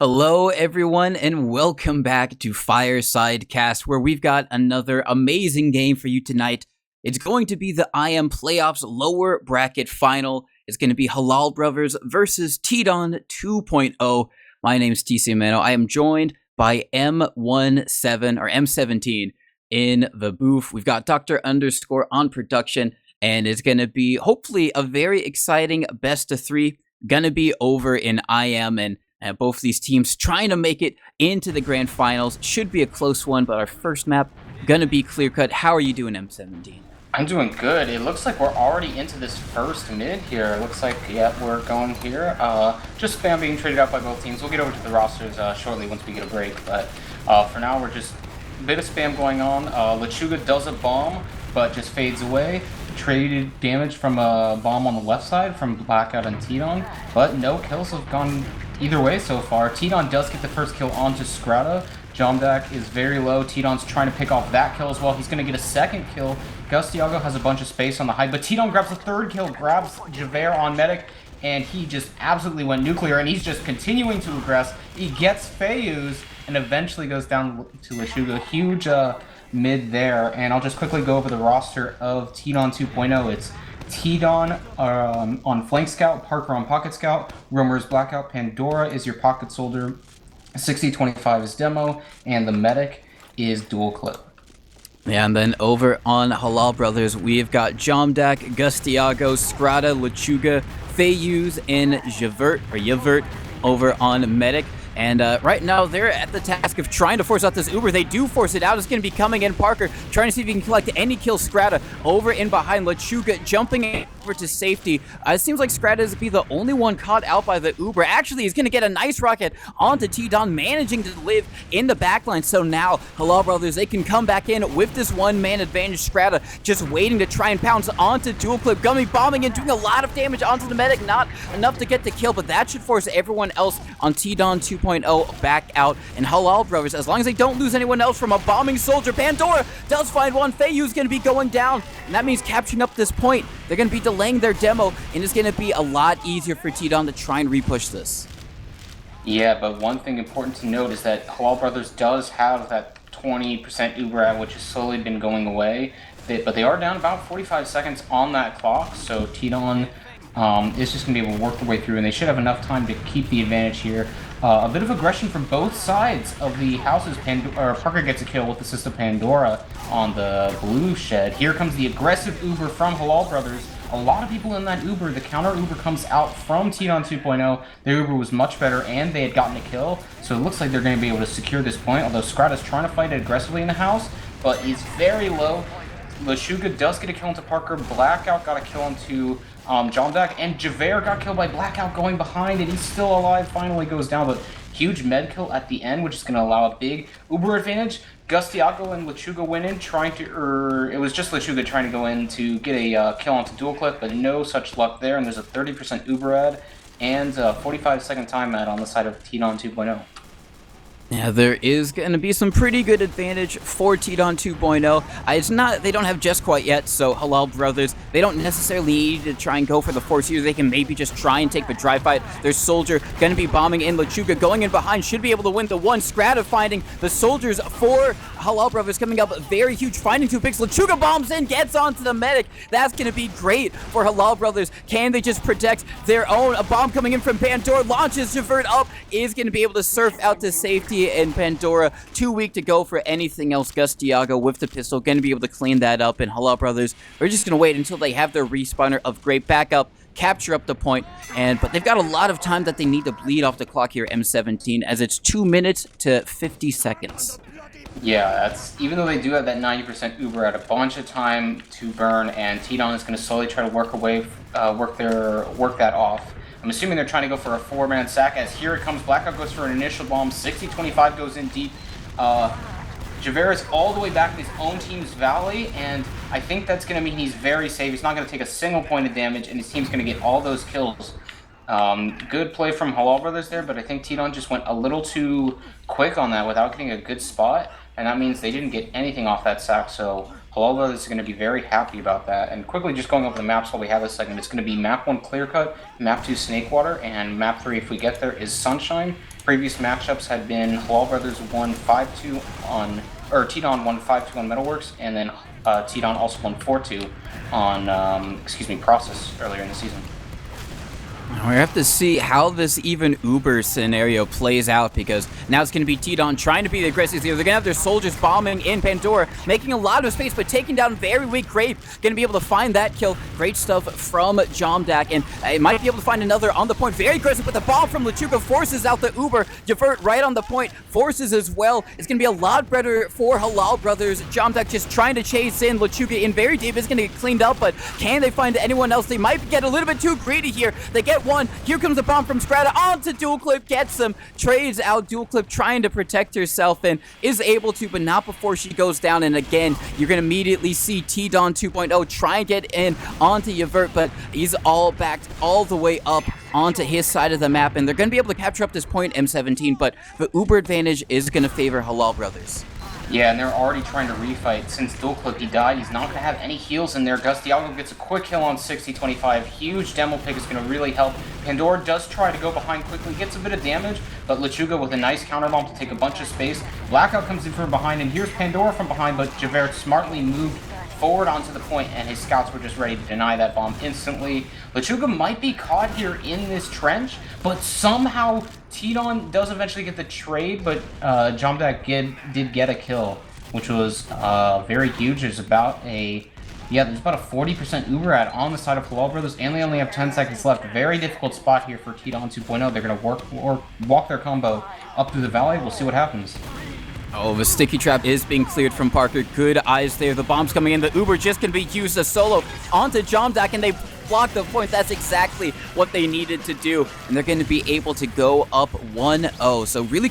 Hello, everyone, and welcome back to Fireside Cast, where we've got another amazing game for you tonight. It's going to be the IM Playoffs lower bracket final. It's going to be Halal Brothers versus tdon 2.0. My name's Tcmano. I am joined by M17 in the booth. We've got Dr. Underscore on production, and it's going to be hopefully a very exciting best of three. Going to be over in IM, and both these teams trying to make it into the grand finals. Should be a close one, but our first map gonna be Clearcut. How are you doing, M17? I'm doing good. It looks like we're already into this first mid here. It looks like, yeah, we're going here. Just spam being traded out by both teams. We'll get over to the rosters shortly once we get a break, but for now we're just a bit of spam going on. Lechuga does a bomb, but just fades away. Traded damage from a bomb on the left side from Blackout and tdon, but no kills have gone either way so far. tdon does get the first kill onto Scrata. Jomdak is very low. tdon's trying to pick off that kill as well. He's going to get a second kill. Gustiago has a bunch of space on the hide, but tdon grabs a third kill, grabs Javert on Medic, and he just absolutely went nuclear, and he's just continuing to aggress. He gets Fayuz and eventually goes down to Lechuga. Huge mid there, and I'll just quickly go over the roster of tdon 2.0. It's tdon on Flank Scout, Parker on Pocket Scout, Romer is Blackout, Pandora is your Pocket Soldier, 6025 is Demo, and the Medic is Dual Clip. Yeah, and then over on Halal Brothers, we've got Jomdak, Gustiago, Scrata, Lechuga, Fayuz, and Javert over on Medic. And right now, they're at the task of trying to force out this Uber. They do force it out. It's going to be coming in. Parker trying to see if he can collect any kill. Scrata over in behind. Lechuga jumping over to safety. It seems like Scrata is be the only one caught out by the Uber. Actually, he's going to get a nice rocket onto tdon, managing to live in the backline. So now, Halal Brothers, they can come back in with this one-man advantage. Scrata just waiting to try and pounce onto Dual Clip. Gummy bombing and doing a lot of damage onto the Medic. Not enough to get the kill, but that should force everyone else on tdon 2.0 back out. And Halal Brothers, as long as they don't lose anyone else from a bombing soldier, Pandora does find one. Fayu's going to be going down, and that means capturing up this point. They're going to be delaying their demo, and it's going to be a lot easier for tdon to try and repush this. Yeah, but one thing important to note is that Halal Brothers does have that 20% Uber ad, which has slowly been going away. But they are down about 45 seconds on that clock, so tdon is just going to be able to work their way through, and they should have enough time to keep the advantage here. A bit of aggression from both sides of the houses. Parker gets a kill with assist of Pandora on the blue shed. Here comes the aggressive Uber from Halal Brothers. A lot of people in that Uber. The counter Uber comes out from tdon 2.0. Their Uber was much better, and they had gotten a kill, so it looks like they're going to be able to secure this point, although Scrata's trying to fight it aggressively in the house, but he's very low. Lechuga does get a kill into Parker. Blackout got a kill into Jomdak, and Javert got killed by Blackout going behind, and he's still alive. Finally goes down, but huge med kill at the end, which is going to allow a big Uber advantage. Gustiago and Lechuga went in trying to, it was just Lechuga trying to go in to get a kill onto Dual Clip, but no such luck there, and there's a 30% Uber ad and a 45-second time ad on the side of tdon 2.0. Yeah, there is going to be some pretty good advantage for tdon 2.0. It's not, they don't have just quite yet, so Halal Brothers, they don't necessarily need to try and go for the force here. They can maybe just try and take the dry fight. Their soldier going to be bombing in. Lechuga going in behind, should be able to win the one. Scrata finding the soldiers for Halal Brothers coming up very huge, finding two picks. Lechuga bombs in, gets onto the Medic. That's going to be great for Halal Brothers. Can they just protect their own? A bomb coming in from Pandora, launches Javert up, is going to be able to surf out to safety, and Pandora too weak to go for anything else. Gustiago with the pistol, going to be able to clean that up, and Halal Brothers are just going to wait until they have their respawner of great backup, capture up the point, but they've got a lot of time that they need to bleed off the clock here, M17, as it's 2 minutes to 50 seconds. Yeah, that's, even though they do have that 90% Uber at a bunch of time to burn, and tdon is going to slowly try to work that off. I'm assuming they're trying to go for a 4-man sack, as here it comes. Blackout goes for an initial bomb. 60-25 goes in deep. Javert is all the way back in his own team's valley, and I think that's going to mean he's very safe. He's not going to take a single point of damage, and his team's going to get all those kills. Good play from Halal Brothers there, but I think tdon just went a little too quick on that without getting a good spot, and that means they didn't get anything off that sack, so Halal Brothers is going to be very happy about that. And quickly just going over the maps while we have this segment, it's going to be map 1 Clearcut, map 2 Snakewater, and map 3, if we get there, is Sunshine. Previous matchups had been Halal Brothers won 5-2 on, or tdon won 5-2 on Metalworks, and then tdon also won 4-2 on, Process earlier in the season. We have to see how this even Uber scenario plays out, because now it's going to be tdon trying to be the aggressive here. They're going to have their soldiers bombing in Pandora, making a lot of space, but taking down very weak Grape. Going to be able to find that kill. Great stuff from Jomdak, and it might be able to find another on the point. Very aggressive, but the bomb from Lechuga forces out the Uber. Javert right on the point, forces as well. It's going to be a lot better for Halal Brothers. Jomdak just trying to chase in Lechuga in very deep. It's going to get cleaned up, but can they find anyone else? They might get a little bit too greedy here. They get one. Here comes the bomb from Scrata onto Dual Clip, gets him, trades out Dual Clip, trying to protect herself, and is able to, but not before she goes down. And again, you're going to immediately see tdon 2.0 try and get in onto Yavert, but he's all backed all the way up onto his side of the map, and they're going to be able to capture up this point, M17, but the Uber advantage is going to favor Halal Brothers. Yeah, and they're already trying to refight. Since Dual Clip, he died, he's not going to have any heals in there. Gustiago gets a quick kill on 60-25. Huge demo pick is going to really help. Pandora does try to go behind quickly, gets a bit of damage, but Lechuga with a nice counter bomb to take a bunch of space. Blackout comes in from behind, and here's Pandora from behind, but Javert smartly moved forward onto the point, and his scouts were just ready to deny that bomb instantly. Lechuga might be caught here in this trench, but somehow tdon does eventually get the trade, but Jomdak did get a kill, which was very huge. There's about a 40% Uber ad on the side of Halal Brothers, and they only have 10 seconds left. Very difficult spot here for tdon 2.0. They're going to walk their combo up through the valley. We'll see what happens. Oh, the sticky trap is being cleared from Parker. Good eyes there. The bomb's coming in. The Uber just going to be used as solo onto Jomdak, and they block the point. That's exactly what they needed to do, and they're going to be able to go up 1-0. So really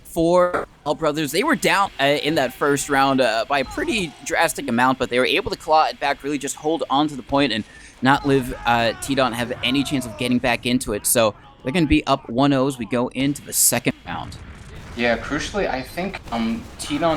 for Halal Brothers, they were down in that first round by a pretty drastic amount, but they were able to claw it back, really just hold on to the point and not live tdon have any chance of getting back into it. So they're going to be up 1-0 as we go into the second round. Yeah, crucially, I think tdon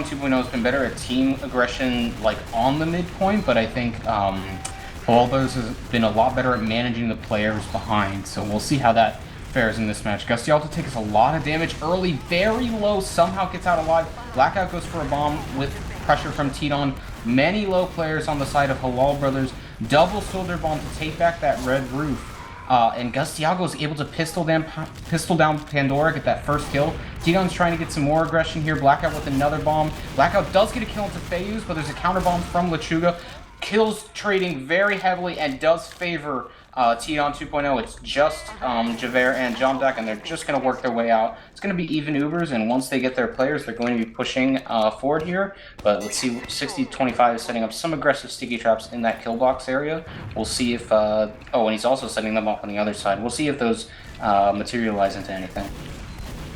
2.0 has been better at team aggression, like on the midpoint, but I think Halal Brothers has been a lot better at managing the players behind. So we'll see how that fares in this match. Gusty also takes a lot of damage early, very low, somehow gets out alive. Blackout goes for a bomb with pressure from tdon. Many low players on the side of Halal Brothers. Double soldier bomb to take back that red roof. And Gustiago is able to pistol down Pandora, get that first kill. tdon's trying to get some more aggression here. Blackout with another bomb. Blackout does get a kill into Fayuz, but there's a counter bomb from Lechuga. Kills trading very heavily and does favor tdon 2.0. It's just Javert and Jomdak, and they're just going to work their way out. It's going to be even Ubers, and once they get their players, they're going to be pushing forward here. But let's see, 60-25 is setting up some aggressive sticky traps in that kill box area. We'll see if, and he's also setting them up on the other side. We'll see if those materialize into anything.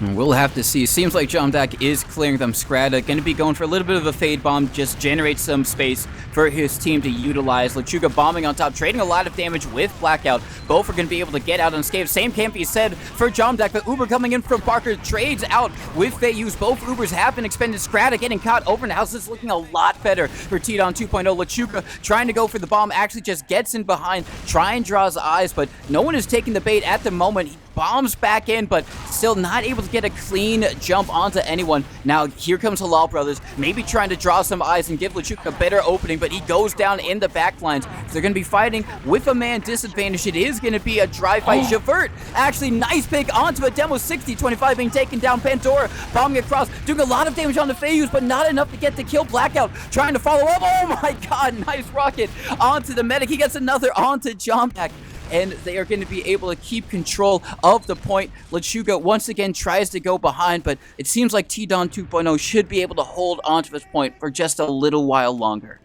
We'll have to see. Seems like Jomdak is clearing them. Scrata going to be going for a little bit of a fade bomb, just generate some space for his team to utilize. Lechuga bombing on top, trading a lot of damage with Blackout. Both are going to be able to get out unscathed. Same can't be said for Jomdak, but Uber coming in from Parker trades out with Fayuz. Both Ubers have been expended. Scrata getting caught over in the house. This is looking a lot better for tdon 2.0. Lechuga trying to go for the bomb, actually just gets in behind, try and draws eyes, but no one is taking the bait at the moment. He bombs back in, but still not able to get a clean jump onto anyone. Now here comes Halal Brothers, maybe trying to draw some eyes and give Lechuga a better opening, but he goes down in the back lines. So they're going to be fighting with a man disadvantage. It is going to be a dry fight. Javert, actually nice pick onto a demo. 60-25 being taken down. Pandora bombing across, doing a lot of damage on the Fayuz, but not enough to get the kill. Blackout trying to follow up. Oh my god, nice rocket onto the medic. He gets another onto Jomdak, and they are going to be able to keep control of the point. Lechuga once again tries to go behind, but it seems like tdon 2.0 should be able to hold onto this point for just a little while longer.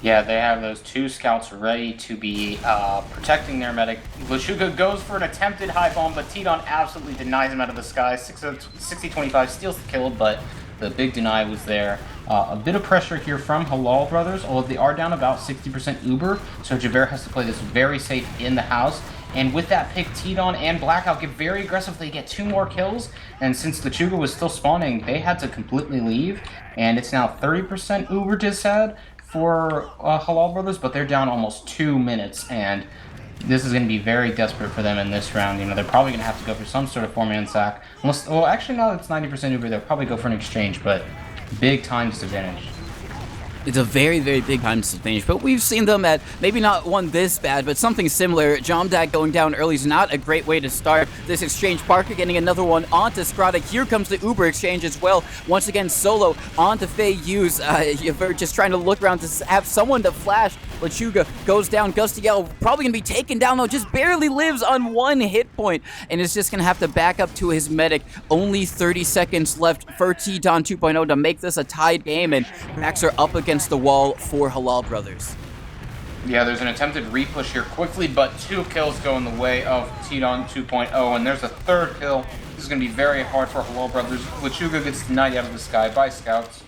Yeah, they have those two scouts ready to be protecting their medic. Lechuga goes for an attempted high bomb, but tdon absolutely denies him out of the sky. 60-25 steals the kill, but the big deny was there. A bit of pressure here from Halal Brothers, although they are down about 60% Uber, so Javert has to play this very safe in the house. And with that pick, tdon and Blackout get very aggressive. They get 2 more kills, and since Lechuga was still spawning, they had to completely leave. And it's now 30% Uber disad for Halal Brothers, but they're down almost 2 minutes, and This is going to be very desperate for them in this round. You know, they're probably going to have to go for some sort of 4-man sack. Unless, well, actually, now that it's 90% Uber, they'll probably go for an exchange, but big time disadvantage. It's a very, very big time disadvantage, but we've seen them at maybe not one this bad, but something similar. Jomdak going down early is not a great way to start this exchange. Parker getting another one onto Scrata. Here comes the Uber exchange as well. Once again, solo onto Fei Yuz. Yavert just trying to look around to have someone to flash. Lechuga goes down. Gustiel probably going to be taken down, though. Just barely lives on 1 hit point, and is just going to have to back up to his medic. Only 30 seconds left for tdon 2.0 to make this a tied game, and backs are up against the wall for Halal Brothers. Yeah, there's an attempted repush here quickly, but 2 kills go in the way of tdon 2.0, and there's a 3rd kill. This is going to be very hard for Halal Brothers. Lechuga gets denied out of the sky by scouts.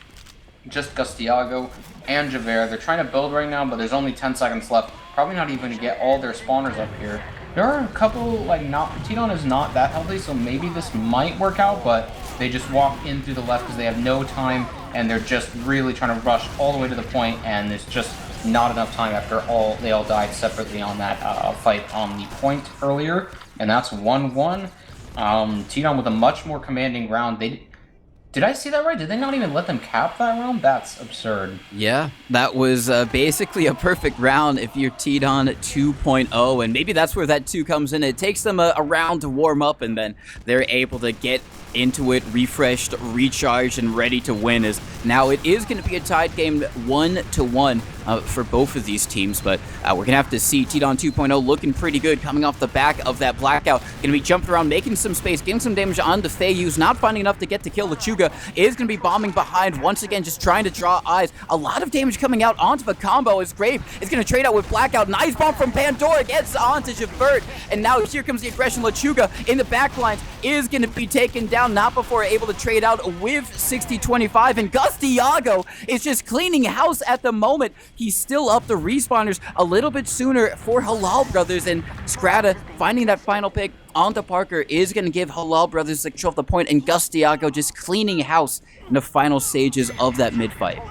Just Gustiago and Javert. They're trying to build right now, but there's only 10 seconds left. Probably not even going to get all their spawners up here. There are a couple, like, tdon is not that healthy, so maybe this might work out, but they just walk in through the left because they have no time, and they're just really trying to rush all the way to the point, and there's just not enough time after they all died separately on that fight on the point earlier, and that's 1-1. tdon with a much more commanding round. Did I see that right? Did they not even let them cap that round? That's absurd. Yeah, that was basically a perfect round if you're tdon 2.0, and maybe that's where that 2 comes in. It takes them a round to warm up, and then they're able to get into it, refreshed, recharged, and ready to win. As now it is going to be a tied game 1-1 for both of these teams, but we're going to have to see. tdon 2.0 looking pretty good coming off the back of that blackout. Going to be jumping around, making some space, getting some damage on the Fei Yuz, not finding enough to get to kill. Lechuga is going to be bombing behind once again, just trying to draw eyes. A lot of damage coming out onto the combo as Grave is going to trade out with blackout. Nice bomb from Pandora, gets onto Javert, and now here comes the aggression. Lechuga in the back lines is going to be taken down, not before able to trade out with 60-25, and Gustiago is just cleaning house at the moment. He's still up the respawners a little bit sooner for Halal Brothers, and Scrata finding that final pick onto Parker is going to give Halal Brothers the control of the point, and Gustiago just cleaning house in the final stages of that mid-fight.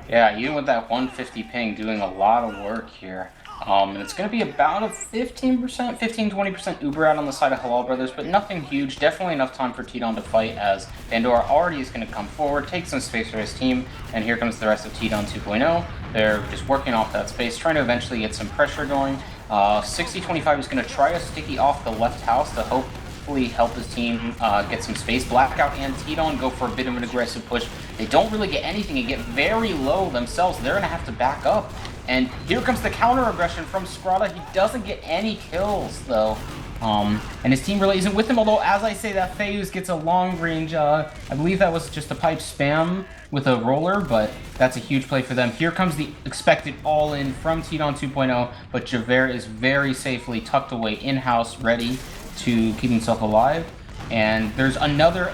Yeah, even with that 150 ping, doing a lot of work here. And it's going to be about a 15-20% Uber out on the side of Halal Brothers, but nothing huge. Definitely enough time for tdon to fight, as Pandora already is going to come forward, take some space for his team, and here comes the rest of tdon 2.0. They're just working off that space, trying to eventually get some pressure going. 60-25 is going to try a sticky off the left house to hopefully help his team get some space. Blackout and tdon go for a bit of an aggressive push. They don't really get anything and get very low themselves. They're going to have to back up. And here comes the counter aggression from Scrata. He doesn't get any kills, though. And his team really isn't with him, although, as I say, that Fei Yuz gets a long range. I believe that was just a pipe spam with a roller, but that's a huge play for them. Here comes the expected all-in from tdon 2.0, but Javert is very safely tucked away in-house, ready to keep himself alive. And there's another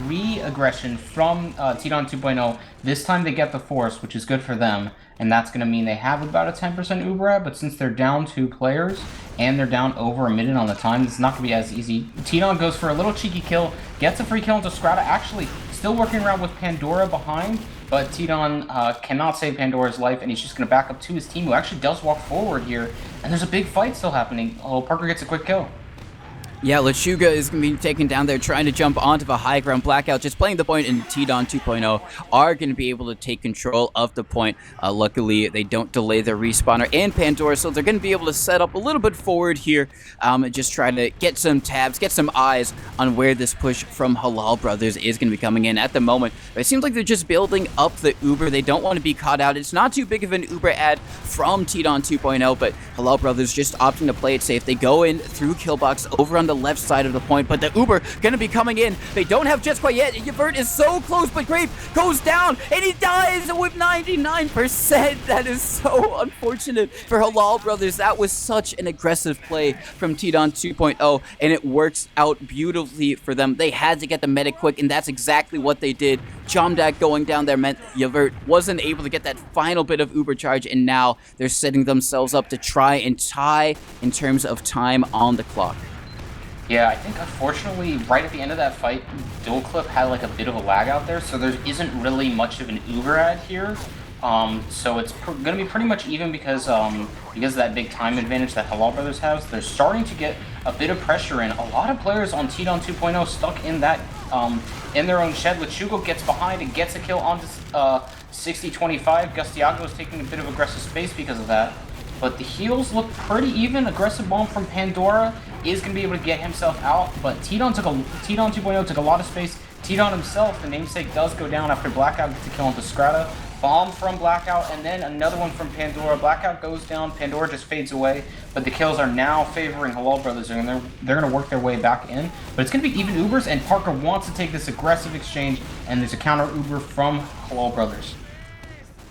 re-aggression from tdon 2.0. This time they get the force, which is good for them, and that's going to mean they have about a 10% Uber at, but since they're down 2 players, and they're down over a minute on the time, it's not going to be as easy. tdon goes for a little cheeky kill, gets a free kill into Scrata, actually still working around with Pandora behind, but tdon cannot save Pandora's life, and he's just going to back up to his team, who actually does walk forward here, and there's a big fight still happening. Oh, Parker gets a quick kill. Yeah, Lechuga is going to be taken down there, trying to jump onto the high ground. Blackout just playing the point, and tdon 2.0 are going to be able to take control of the point. Luckily, they don't delay their respawner and Pandora, so they're going to be able to set up a little bit forward here, just try to get some tabs, get some eyes on where this push from Halal Brothers is going to be coming in at the moment. But it seems like they're just building up the Uber. They don't want to be caught out. It's not too big of an Uber ad from tdon 2.0, but Halal Brothers just opting to play it safe. They go in through Killbox over on the left side of the point, but the Uber gonna be coming in. They don't have jets quite yet. Yvert is so close, but Grape goes down and he dies with 99%. That is so unfortunate for Halal Brothers. That was such an aggressive play from tdon 2.0, and it works out beautifully for them. They had to get the medic quick, and that's exactly what they did. Jomdak going down there meant Yvert wasn't able to get that final bit of Uber charge, and now they're setting themselves up to try and tie in terms of time on the clock. Yeah, I think unfortunately, right at the end of that fight, Dual Clip had like a bit of a lag out there, so there isn't really much of an Uber ad here. So it's going to be pretty much even because of that big time advantage that Halal Brothers has. They're starting to get a bit of pressure in. A lot of players on tdon 2.0 stuck in that in their own shed. Lechugo gets behind and gets a kill onto 60-25. Gustiago is taking a bit of aggressive space because of that. But the heals look pretty even. Aggressive bomb from Pandora is going to be able to get himself out. But tdon 2.0 took a lot of space. tdon himself, the namesake, does go down after Blackout gets a kill onto Strata. Bomb from Blackout, and then another one from Pandora. Blackout goes down, Pandora just fades away, but the kills are now favoring Halal Brothers, and they're going to work their way back in. But it's going to be even Ubers, and Parker wants to take this aggressive exchange, and there's a counter Uber from Halal Brothers.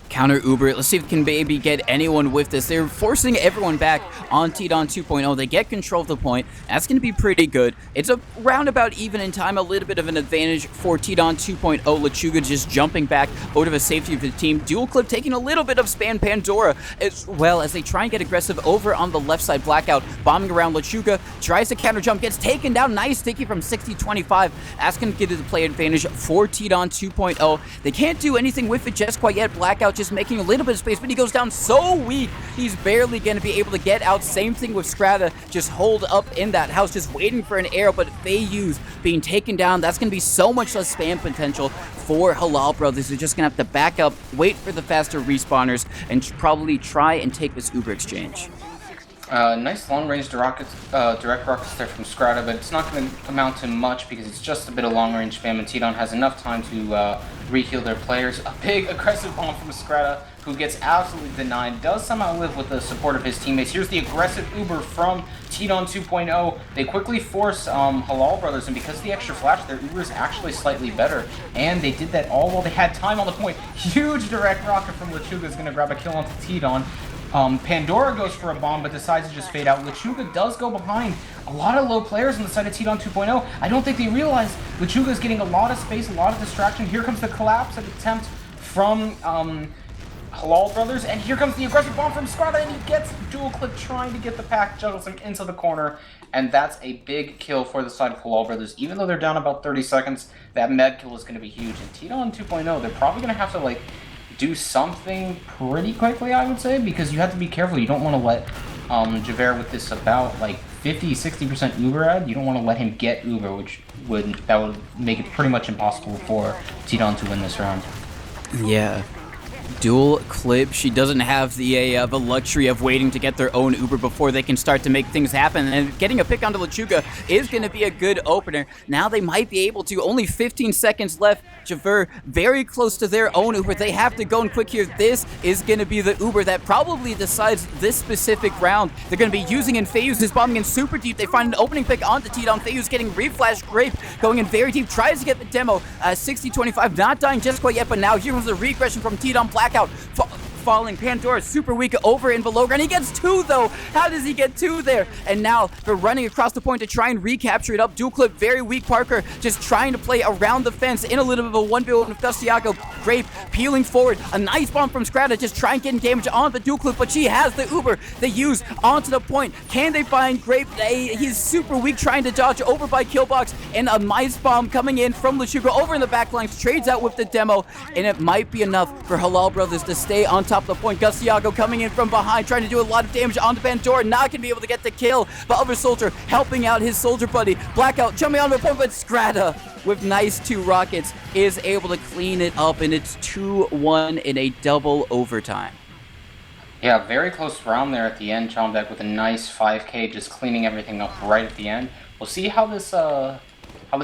Counter Uber. Let's see if we can maybe get anyone with this. They're forcing everyone back on tdon 2.0. They get control of the point. That's going to be pretty good. It's a roundabout even in time, a little bit of an advantage for tdon 2.0. Lechuga just jumping back out of a safety of the team. Dual Clip taking a little bit of spam. Pandora as well as they try and get aggressive over on the left side. Blackout bombing around. Lechuga tries to counter jump, gets taken down. Nice sticky from 60-25. That's going to get the play advantage for tdon 2.0. They can't do anything with it just quite yet. Blackout just making a little bit of space, but he goes down so weak, he's barely going to be able to get out. Same thing with Strata, just hold up in that house, just waiting for an arrow, but Feiyu's being taken down. That's going to be so much less spam potential for Halal Brothers. They're just going to have to back up, wait for the faster respawners, and probably try and take this Uber exchange. Nice long-range direct rockets there from Strata, but it's not going to amount to much because it's just a bit of long-range spam, and tdon has enough time to re-heal their players. A big aggressive bomb from Strata, who gets absolutely denied, does somehow live with the support of his teammates. Here's the aggressive Uber from tdon 2.0. They quickly force Halal Brothers, and because of the extra flash, their Uber is actually slightly better, and they did that all while they had time on the point. Huge direct rocket from Lechuga is going to grab a kill onto tdon. Pandora goes for a bomb, but decides to just fade out. Lechuga does go behind a lot of low players on the side of tdon 2.0. I don't think they realize Lechuga is getting a lot of space, a lot of distraction. Here comes the collapse attempt from Halal Brothers, and here comes the aggressive bomb from Strata, and he gets Dual Clip trying to get the pack, juggles him into the corner, and that's a big kill for the side of Halal Brothers. Even though they're down about 30 seconds, that med kill is going to be huge. And tdon 2.0, they're probably going to have to, do something pretty quickly, I would say, because you have to be careful. You don't want to let Javert with this about 50-60% Uber ad. You don't want to let him get Uber, that would make it pretty much impossible for tdon to win this round. Yeah. Dual Clip, she doesn't have the luxury of waiting to get their own Uber before they can start to make things happen, and getting a pick onto Lechuga is going to be a good opener. Now they might be able to. Only 15 seconds left. Javert very close to their own Uber. They have to go in quick here. This is going to be the Uber that probably decides this specific round. They're going to be using in Feiyu's is bombing in super deep. They find an opening pick onto tdon. Feiyu's getting reflash. Grape going in very deep. Tries to get the demo. 60-25, not dying just quite yet, but now here comes the regression from tdon. Blackout falling. Pandora super weak over in below ground. He gets two though. How does he get two there? And now they're running across the point to try and recapture it up. Dual Clip very weak. Parker just trying to play around the fence in a little bit of a 1v1 with Gustiago. Grape peeling forward. A nice bomb from Strata, just trying getting damage on the Dual Clip, but she has the Uber. They use onto the point. Can they find Grape? He's super weak, trying to dodge over by Killbox, and a nice bomb coming in from Lechuga over in the back lines. Trades out with the demo, and it might be enough for Halal Brothers to stay on top of the point. Gustiago coming in from behind, trying to do a lot of damage onto Pandora, not going to be able to get the kill, but other soldier helping out his soldier buddy. Blackout jumping onto the point, but Strata with nice 2 rockets is able to clean it up, and it's 2-1 in a double overtime. Yeah, very close round there at the end. Chombeck with a nice 5k, just cleaning everything up right at the end. We'll see how this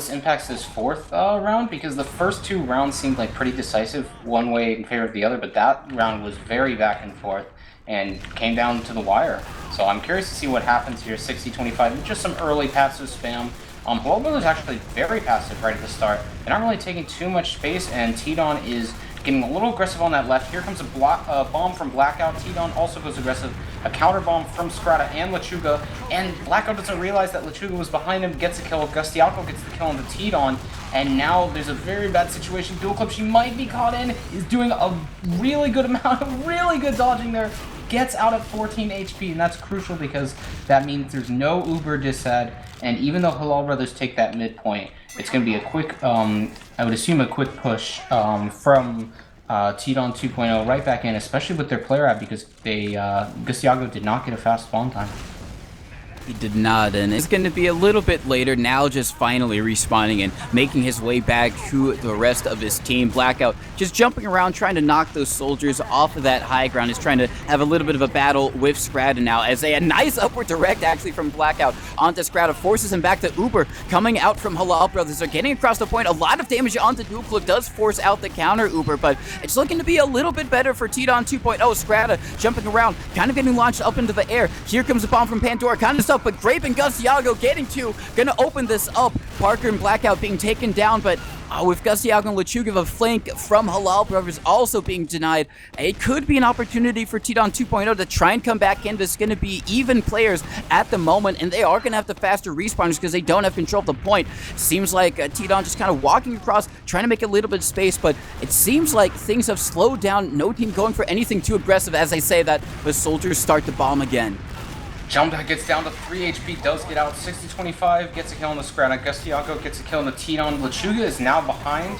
impacts this 4th round, because the first 2 rounds seemed like pretty decisive one way in favor of the other, but that round was very back and forth and came down to the wire. So I'm curious to see what happens here. 60-25, just some early passive spam. Halal Brothers actually very passive right at the start. They're not really taking too much space, and tdon is getting a little aggressive on that left. Here comes a bomb from Blackout. tdon also goes aggressive. A counter bomb from Strata and Lechuga, and Blackout doesn't realize that Lechuga was behind him, gets a kill. Gustiaco gets the kill on the tdon, and now there's a very bad situation. Dual Clip, she might be caught in, is doing a really good amount of really good dodging there. Gets out at 14 HP, and that's crucial because that means there's no Uber disad, and even though Halal Brothers take that midpoint, it's going to be a quick, I would assume a quick push from tdon 2.0 right back in, especially with their player app, because they Gustiago did not get a fast spawn time. He did not, and it's going to be a little bit later now, just finally respawning and making his way back to the rest of his team. Blackout just jumping around, trying to knock those soldiers off of that high ground. He's trying to have a little bit of a battle with Scrata now, as a nice upward direct actually from Blackout onto Scrata, forces him back to Uber, coming out from Halal Brothers. They're getting across the point. A lot of damage onto Duplip, does force out the counter Uber, but it's looking to be a little bit better for tdon 2.0. Scrata jumping around, kind of getting launched up into the air. Here comes a bomb from Pandora, kind of stuff, but Grape and Gustiago getting to, gonna open this up. Parker and Blackout being taken down, but with Gustiago and Lechuga, the flank from Halal Brothers also being denied, it could be an opportunity for tdon 2.0 to try and come back in. There's going to be even players at the moment, and they are going to have the faster respawners because they don't have control of the point. Seems like tdon just kind of walking across, trying to make a little bit of space, but it seems like things have slowed down. No team going for anything too aggressive as they say that the soldiers start to bomb again. Jumpback gets down to 3 HP, does get out 60-25, gets a kill on the Scrata. Gustiago gets a kill on the tdon. Lechuga is now behind,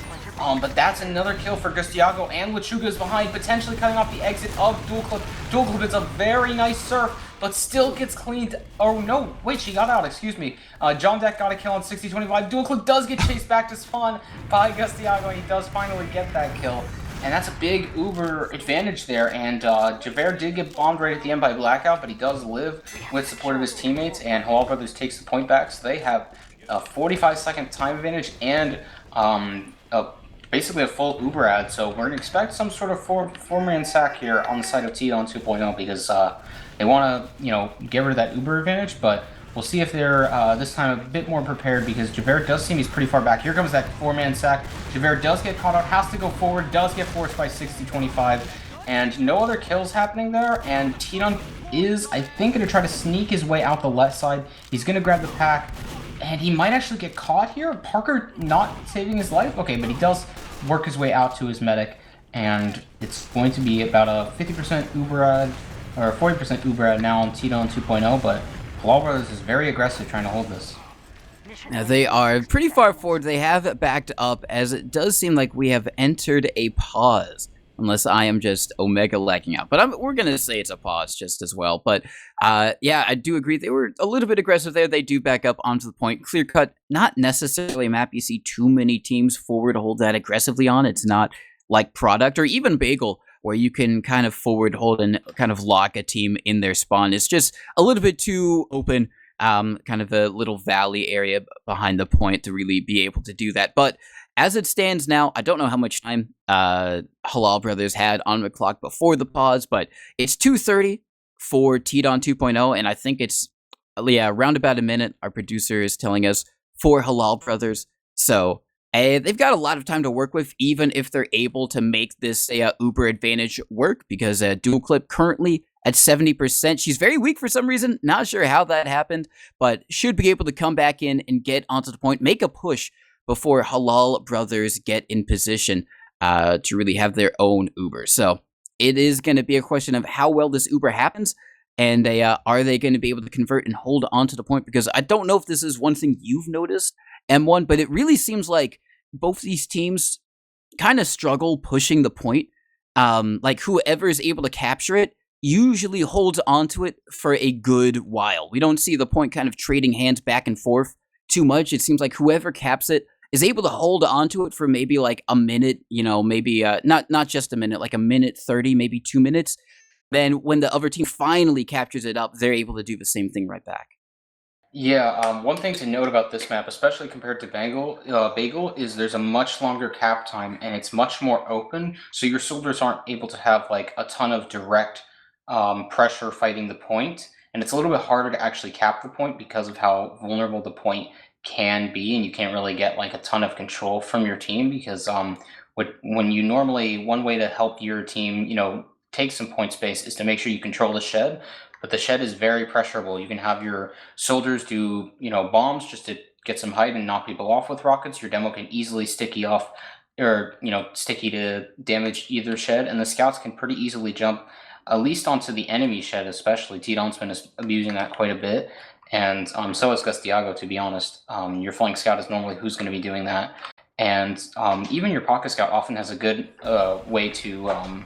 but that's another kill for Gustiago, and Lechuga is behind, potentially cutting off the exit of Dualclip. Dualclip is a very nice surf, but still gets cleaned. Oh no, wait, she got out, excuse me. Jumpback got a kill on 60-25. Dualclip does get chased back to spawn by Gustiago, and he does finally get that kill. And that's a big Uber advantage there, and Javert did get bombed right at the end by Blackout, but he does live with support of his teammates, and Halal Brothers takes the point back, so they have a 45-second time advantage and basically a full Uber ad, so we're going to expect some sort of four-man sack here on the side of tdon 2.0 because they want to, get rid of that Uber advantage, but we'll see if they're this time a bit more prepared because Javert does seem he's pretty far back. Here comes that four-man sack. Javert does get caught out, has to go forward, does get forced by 60-25, and no other kills happening there. And tdon is, I think, going to try to sneak his way out the left side. He's going to grab the pack, and he might actually get caught here. Parker not saving his life. Okay, but he does work his way out to his medic, and it's going to be about a 50% Uber ad, or 40% Uber ad now on tdon 2.0, but Halal Brothers is very aggressive trying to hold this. Now they are pretty far forward. They have backed up, as it does seem like we have entered a pause. Unless I am just Omega lagging out. But we're going to say it's a pause just as well. But yeah, I do agree. They were a little bit aggressive there. They do back up onto the point. Clearcut, not necessarily a map you see too many teams forward hold that aggressively on. It's not like Product or even Bagel, where you can kind of forward hold and kind of lock a team in their spawn. It's just a little bit too open, kind of a little valley area behind the point to really be able to do that. But as it stands now, I don't know how much time Halal Brothers had on the clock before the pause, but it's 2:30 for tdon 2.0, and I think it's, around about a minute, our producer is telling us, for Halal Brothers. So they've got a lot of time to work with, even if they're able to make this Uber advantage work, because Dualclip currently at 70%. She's very weak for some reason. Not sure how that happened, but should be able to come back in and get onto the point, make a push before Halal Brothers get in position to really have their own Uber. So it is going to be a question of how well this Uber happens, and are they going to be able to convert and hold on to the point? Because I don't know if this is one thing you've noticed, M1, but it really seems like both these teams kind of struggle pushing the point. Like whoever is able to capture it usually holds onto it for a good while. We don't see the point kind of trading hands back and forth too much. It seems like whoever caps it is able to hold onto it for maybe like a minute, maybe not just a minute, like a minute 30, maybe 2 minutes. Then when the other team finally captures it up, they're able to do the same thing right back. Yeah, one thing to note about this map, especially compared to Bagel, is there's a much longer cap time and it's much more open, so your soldiers aren't able to have like a ton of direct pressure fighting the point, and it's a little bit harder to actually cap the point because of how vulnerable the point can be, and you can't really get like a ton of control from your team because when you normally, one way to help your team, take some point space is to make sure you control the shed, but the shed is very pressurable. You can have your soldiers do, bombs just to get some height and knock people off with rockets. Your demo can easily sticky off or, sticky to damage either shed, and the scouts can pretty easily jump at least onto the enemy shed, especially. tdon's been abusing that quite a bit, and so is Gustiago, to be honest. Your flank scout is normally who's going to be doing that. And even your pocket scout often has a good way to,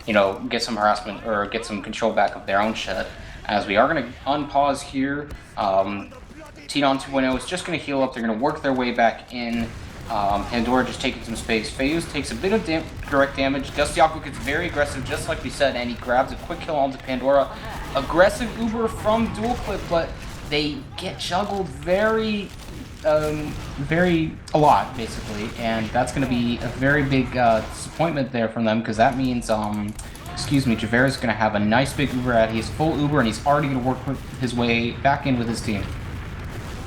get some harassment or get some control back of their own shit. As we are going to unpause here, tdon 2.0 is just going to heal up. They're going to work their way back in. Pandora just taking some space. Fayuz takes a bit of direct damage. Gustiaco gets very aggressive, just like we said, and he grabs a quick kill onto Pandora. Aggressive Uber from Dual Clip, but they get juggled very a lot, basically, and that's going to be a very big disappointment there from them, because that means, Javert is going to have a nice big Uber at. He's full Uber, and he's already going to work his way back in with his team.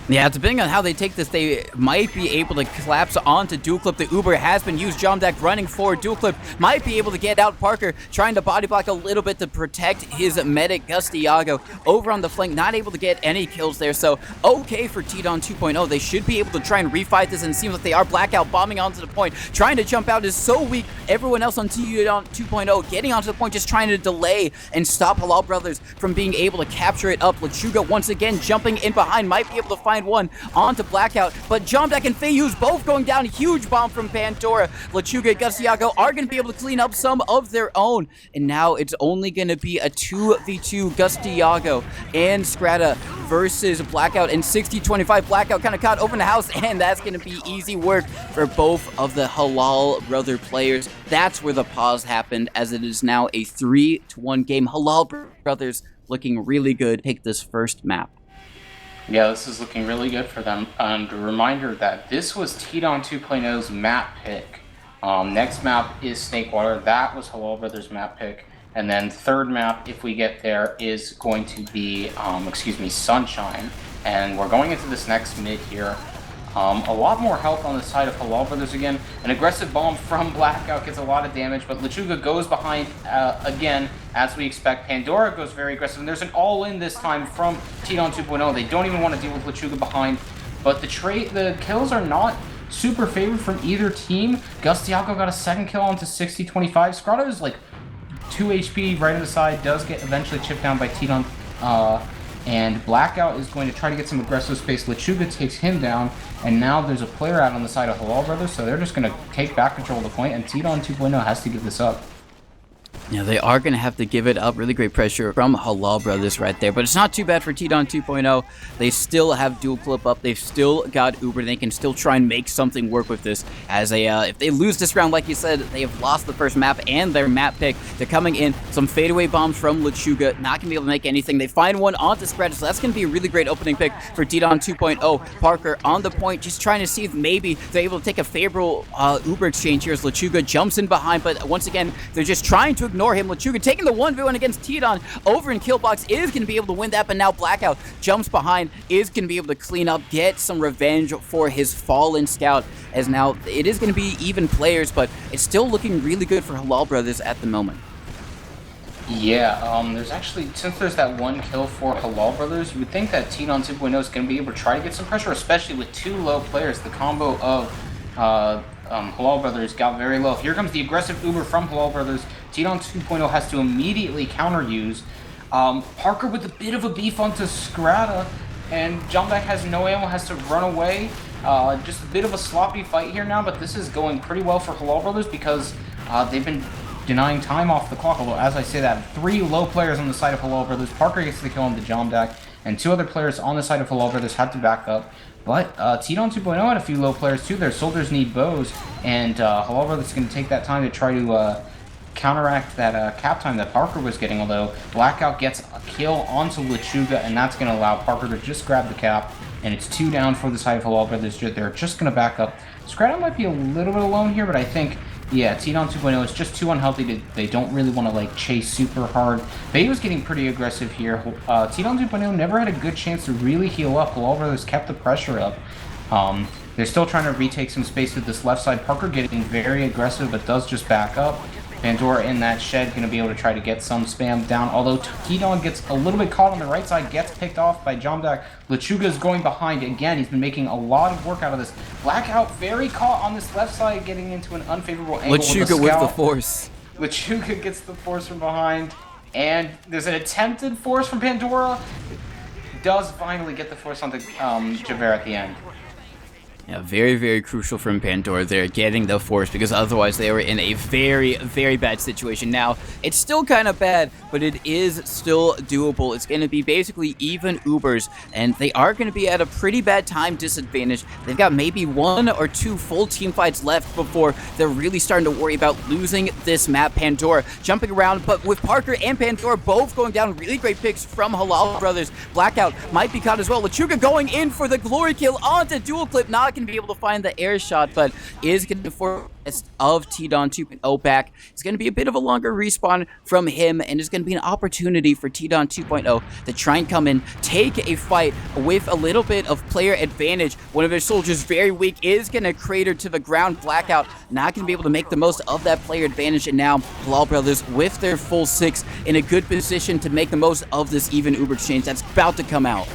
Yeah, depending on how they take this, they might be able to collapse onto Dual Clip. The Uber has been used. Jomdak running forward. Dual Clip might be able to get out. Parker trying to body block a little bit to protect his medic, Gustiago, over on the flank. Not able to get any kills there, so okay for tdon 2.0. They should be able to try and refight this, and it seems like they are. Blackout bombing onto the point. Trying to jump out is so weak. Everyone else on tdon 2.0 getting onto the point, just trying to delay and stop Halal Brothers from being able to capture it up. Lechuga once again jumping in behind, might be able to find one onto Blackout, but Jomdak and Fayuz both going down. Huge bomb from Pandora. Lechuga and Gustiago are going to be able to clean up some of their own, and now it's only going to be a 2v2 Gustiago and Scrata versus Blackout, and 60-25. Blackout kind of caught open the house, and that's going to be easy work for both of the Halal Brother players. That's where the pause happened, as it is now a 3-1 game. Halal Brothers looking really good. Take this first map. Yeah, this is looking really good for them. And a reminder that this was tdon 2.0's map pick. Next map is Snakewater. That was Halal Brothers' map pick. And then third map, if we get there, is going to be, Sunshine. And we're going into this next mid here. A lot more help on the side of Halal Brothers again. An aggressive bomb from Blackout gets a lot of damage, but Lechuga goes behind again, as we expect. Pandora goes very aggressive, and there's an all-in this time from tdon 2.0. They don't even want to deal with Lechuga behind, but the kills are not super favored from either team. Gustiaco got a second kill onto 60-25. Scrata is like 2 HP right on the side, does get eventually chipped down by tdon. And Blackout is going to try to get some aggressive space. Lechuga takes him down, and now there's a player out on the side of Halal Brothers, so they're just going to take back control of the point, and tdon 2.0 has to give this up. Yeah, they are going to have to give it up. Really great pressure from Halal Brothers right there. But it's not too bad for tdon 2.0. They still have Dual Clip up. They've still got Uber. They can still try and make something work with this. As if they lose this round, like you said, they have lost the first map and their map pick. They're coming in. Some fadeaway bombs from Lechuga. Not going to be able to make anything. They find one onto Spread, so that's going to be a really great opening pick for tdon 2.0. Parker on the point, just trying to see if maybe they're able to take a favorable Uber exchange here as Lechuga jumps in behind. But once again, they're just trying to ignore him. Lechuga taking the 1v1 against tdon over in Killbox, is going to be able to win that, but now Blackout jumps behind, is going to be able to clean up, get some revenge for his fallen scout, as now it is going to be even players, but it's still looking really good for Halal Brothers at the moment. Yeah, there's actually, since there's that one kill for Halal Brothers, you would think that tdon 2.0 is going to be able to try to get some pressure, especially with two low players. The combo of Halal Brothers got very low. Here comes the aggressive Uber from Halal Brothers. tdon 2.0 has to immediately counter use. Parker with a bit of a beef onto Scrata, and Jomdak has no ammo, has to run away. Just a bit of a sloppy fight here now, but this is going pretty well for Halal Brothers because they've been denying time off the clock. Although, as I say that, 3 low players on the side of Halal Brothers. Parker gets the kill on the Jomdak, and 2 other players on the side of Halal Brothers had to back up. But tdon 2.0 had a few low players too. Their soldiers need bows, and Halal Brothers is going to take that time to try to counteract that cap time that Parker was getting, although Blackout gets a kill onto Lechuga, and that's going to allow Parker to just grab the cap, and it's 2 down for the side of Halal Brothers. They're just going to back up. Scrata might be a little bit alone here, but I think, yeah, tdon 2.0 is just too unhealthy. They don't really want to, like, chase super hard. Bay was getting pretty aggressive here. tdon 2.0 never had a good chance to really heal up. Halal Brothers kept the pressure up. They're still trying to retake some space with this left side. Parker getting very aggressive, but does just back up. Pandora in that shed going to be able to try to get some spam down, although tdon gets a little bit caught on the right side, gets picked off by Jomdak. Lechuga is going behind. Again, he's been making a lot of work out of this. Blackout very caught on this left side, getting into an unfavorable angle Lechuga with the force. Lechuga gets the force from behind, and there's an attempted force from Pandora. Does finally get the force onto Javert at the end. Yeah, very, very crucial from Pandora there, getting the force, because otherwise they were in a very, very bad situation. Now, it's still kind of bad, but it is still doable. It's going to be basically even Ubers, and they are going to be at a pretty bad time disadvantage. They've got maybe 1 or 2 full team fights left before they're really starting to worry about losing this map. Pandora jumping around, but with Parker and Pandora both going down, really great picks from Halal Brothers. Blackout might be caught as well. Lechuga going in for the glory kill onto dual clip, not going to be able to find the air shot, but is going to force of tdon 2.0 back. It's going to be a bit of a longer respawn from him, and it's going to be an opportunity for tdon 2.0 to try and come in, take a fight with a little bit of player advantage. One of their soldiers very weak, is going to crater to the ground. Blackout not going to be able to make the most of that player advantage, and now Halal Brothers with their full 6 in a good position to make the most of this even Uber exchange that's about to come out.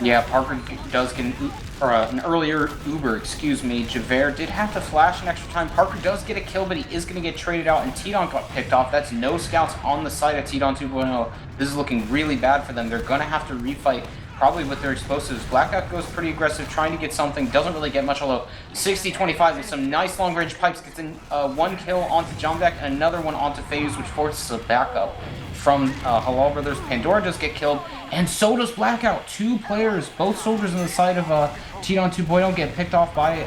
Yeah, Parker does get an earlier Uber, excuse me. Javert did have to flash an extra time. Parker does get a kill, but he is going to get traded out, and tdon got picked off. That's no scouts on the side of tdon 2.0. This is looking really bad for them. They're going to have to refight, probably with their explosives. Blackout goes pretty aggressive, trying to get something. Doesn't really get much, although 60-25 with some nice long-range pipes. Gets in 1 kill onto Jomdak and another one onto FaZe, which forces a backup from Halal Brothers. Pandora does get killed, and so does Blackout. 2 players, both soldiers on the side of tdon 2.0 get picked off by,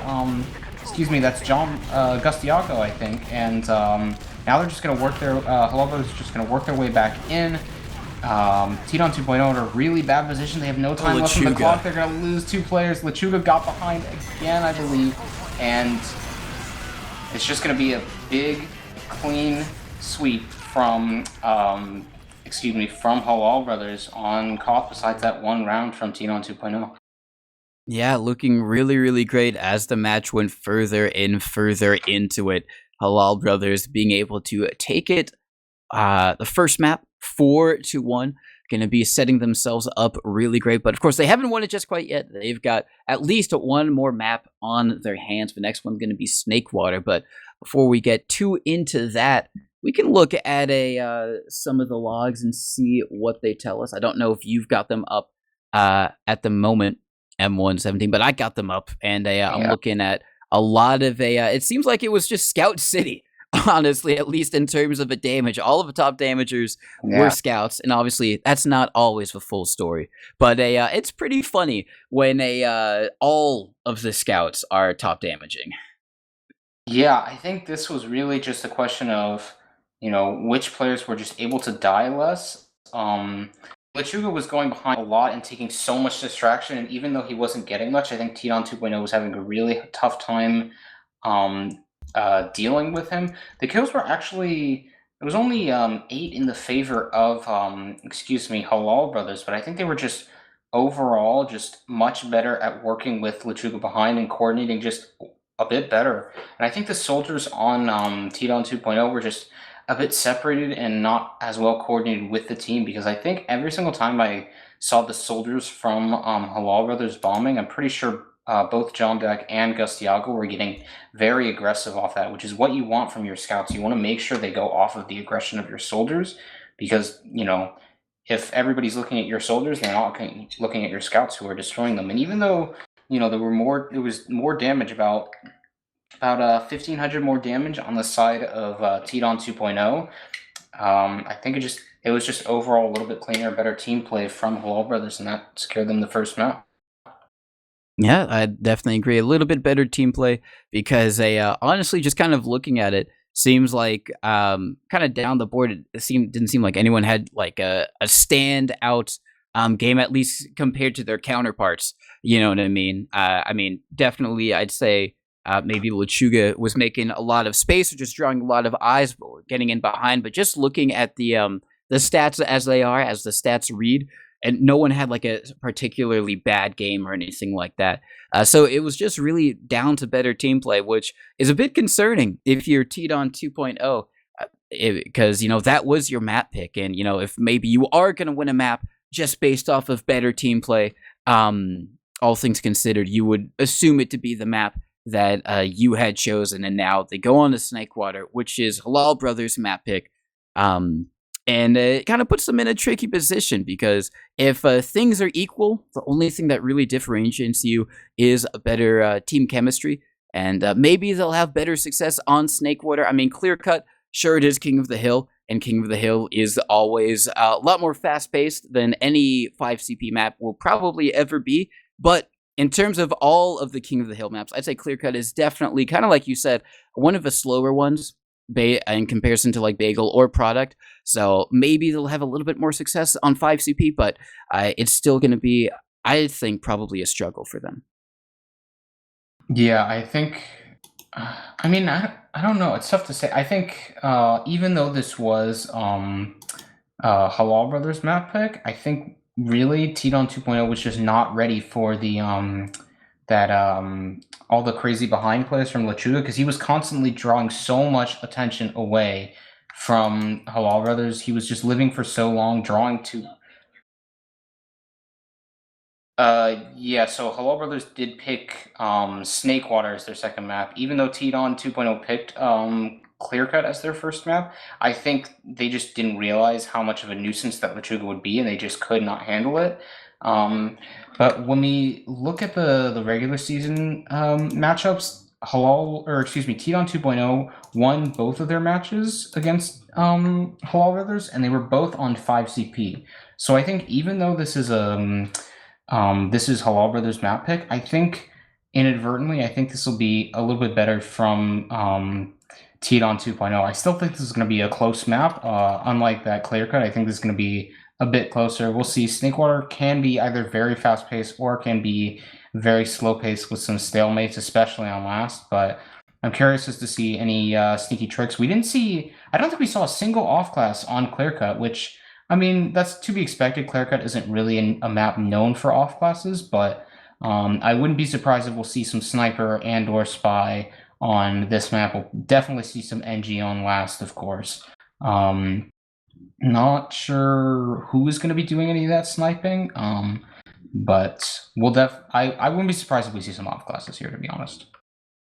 excuse me, that's John Gustiago, I think. And now they're just going to work their, Halal Brothers are just going to work their way back in. tdon 2.0 in a really bad position. They have no time left on the clock. They're going to lose 2 players. Lechuga got behind again, I believe. And it's just going to be a big, clean sweep from, excuse me, from Halal Brothers on Koth, besides that 1 round from tdon 2.0. Yeah, looking really, really great as the match went further and further into it. Halal Brothers being able to take it, the first map, 4-1. Going to be setting themselves up really great, but of course they haven't won it just quite yet. They've got at least 1 more map on their hands. The next one's going to be Snakewater, but before we get too into that, we can look at some of the logs and see what they tell us. I don't know if you've got them up at the moment, M17, but I got them up, and I'm looking at a lot of it seems like it was just Scout City, honestly, at least in terms of the damage. All of the top damagers were scouts, and obviously that's not always the full story, but it's pretty funny when all of the scouts are top damaging. Yeah, I think this was really just a question of, you know, which players were just able to die less. Lechuga was going behind a lot and taking so much distraction, and even though he wasn't getting much, I think tdon 2.0 was having a really tough time dealing with him. The kills were actually, it was only 8 in the favor of, excuse me, Halal Brothers, but I think they were just overall just much better at working with Lechuga behind and coordinating just a bit better. And I think the soldiers on tdon 2.0 were just a bit separated and not as well coordinated with the team, because I think every single time I saw the soldiers from Halal Brothers bombing, I'm pretty sure both Jomdak and Gustiago were getting very aggressive off that, which is what you want from your scouts. You want to make sure they go off of the aggression of your soldiers, because, you know, if everybody's looking at your soldiers, they're not looking at your scouts who are destroying them. And even though, you know, there was more damage, about 1,500 more damage on the side of tdon 2.0. I think it was just overall a little bit cleaner, better team play from Halal Brothers, and that secured them the first map. Yeah, I definitely agree. A little bit better team play, because honestly, just kind of looking at it, seems like kind of down the board, didn't seem like anyone had like a standout game, at least compared to their counterparts. You know what I mean? Definitely, I'd say maybe Lechuga was making a lot of space, or just drawing a lot of eyes, getting in behind. But just looking at the stats as they are, as the stats read, and no one had like a particularly bad game or anything like that. So it was just really down to better team play, which is a bit concerning if you're tdon 2.0, because, you know, that was your map pick. And, you know, if maybe you are going to win a map just based off of better team play, all things considered, you would assume it to be the map that you had chosen. And now they go on to Snakewater, which is Halal Brothers' map pick. And it kind of puts them in a tricky position because if things are equal, the only thing that really differentiates you is a better team chemistry. And maybe they'll have better success on Snakewater. I mean, Clearcut, sure, it is King of the Hill, and King of the Hill is always a lot more fast-paced than any 5CP map will probably ever be. But in terms of all of the King of the Hill maps, I'd say Clearcut is definitely, kind of like you said, one of the slower ones in comparison to like Bagel or Product. So maybe they'll have a little bit more success on 5CP, but it's still going to be, I think, probably a struggle for them. Yeah, I think. I mean, I don't know. It's tough to say. I think even though this was Halal Brothers map pick, I think really tdon 2.0 was just not ready for the that all the crazy behind plays from Lechuga, because he was constantly drawing so much attention away from Halal Brothers. He was just living for so long, drawing to. Yeah, so Hello Brothers did pick Snakewater as their second map, even though tdon 2.0 picked Clearcut as their first map. I think they just didn't realize how much of a nuisance that Lechuga would be, and they just could not handle it. But when we look at the regular season matchups, tdon 2.0 won both of their matches against Halal Brothers, and they were both on 5CP. So I think even though this is Halal Brothers map pick, I think inadvertently, I think this will be a little bit better from tdon 2.0. I still think this is going to be a close map. Unlike that Clearcut, I think this is going to be a bit closer. We'll see. Snakewater can be either very fast-paced or can be very slow-paced with some stalemates, especially on last. But I'm curious as to see any sneaky tricks. I don't think we saw a single off-class on Clearcut, which, I mean, that's to be expected. Clearcut isn't really a map known for off-classes, but I wouldn't be surprised if we'll see some Sniper and or Spy on this map. We'll definitely see some NG on last, of course. Not sure who is going to be doing any of that sniping, but I wouldn't be surprised if we see some off classes here, to be honest.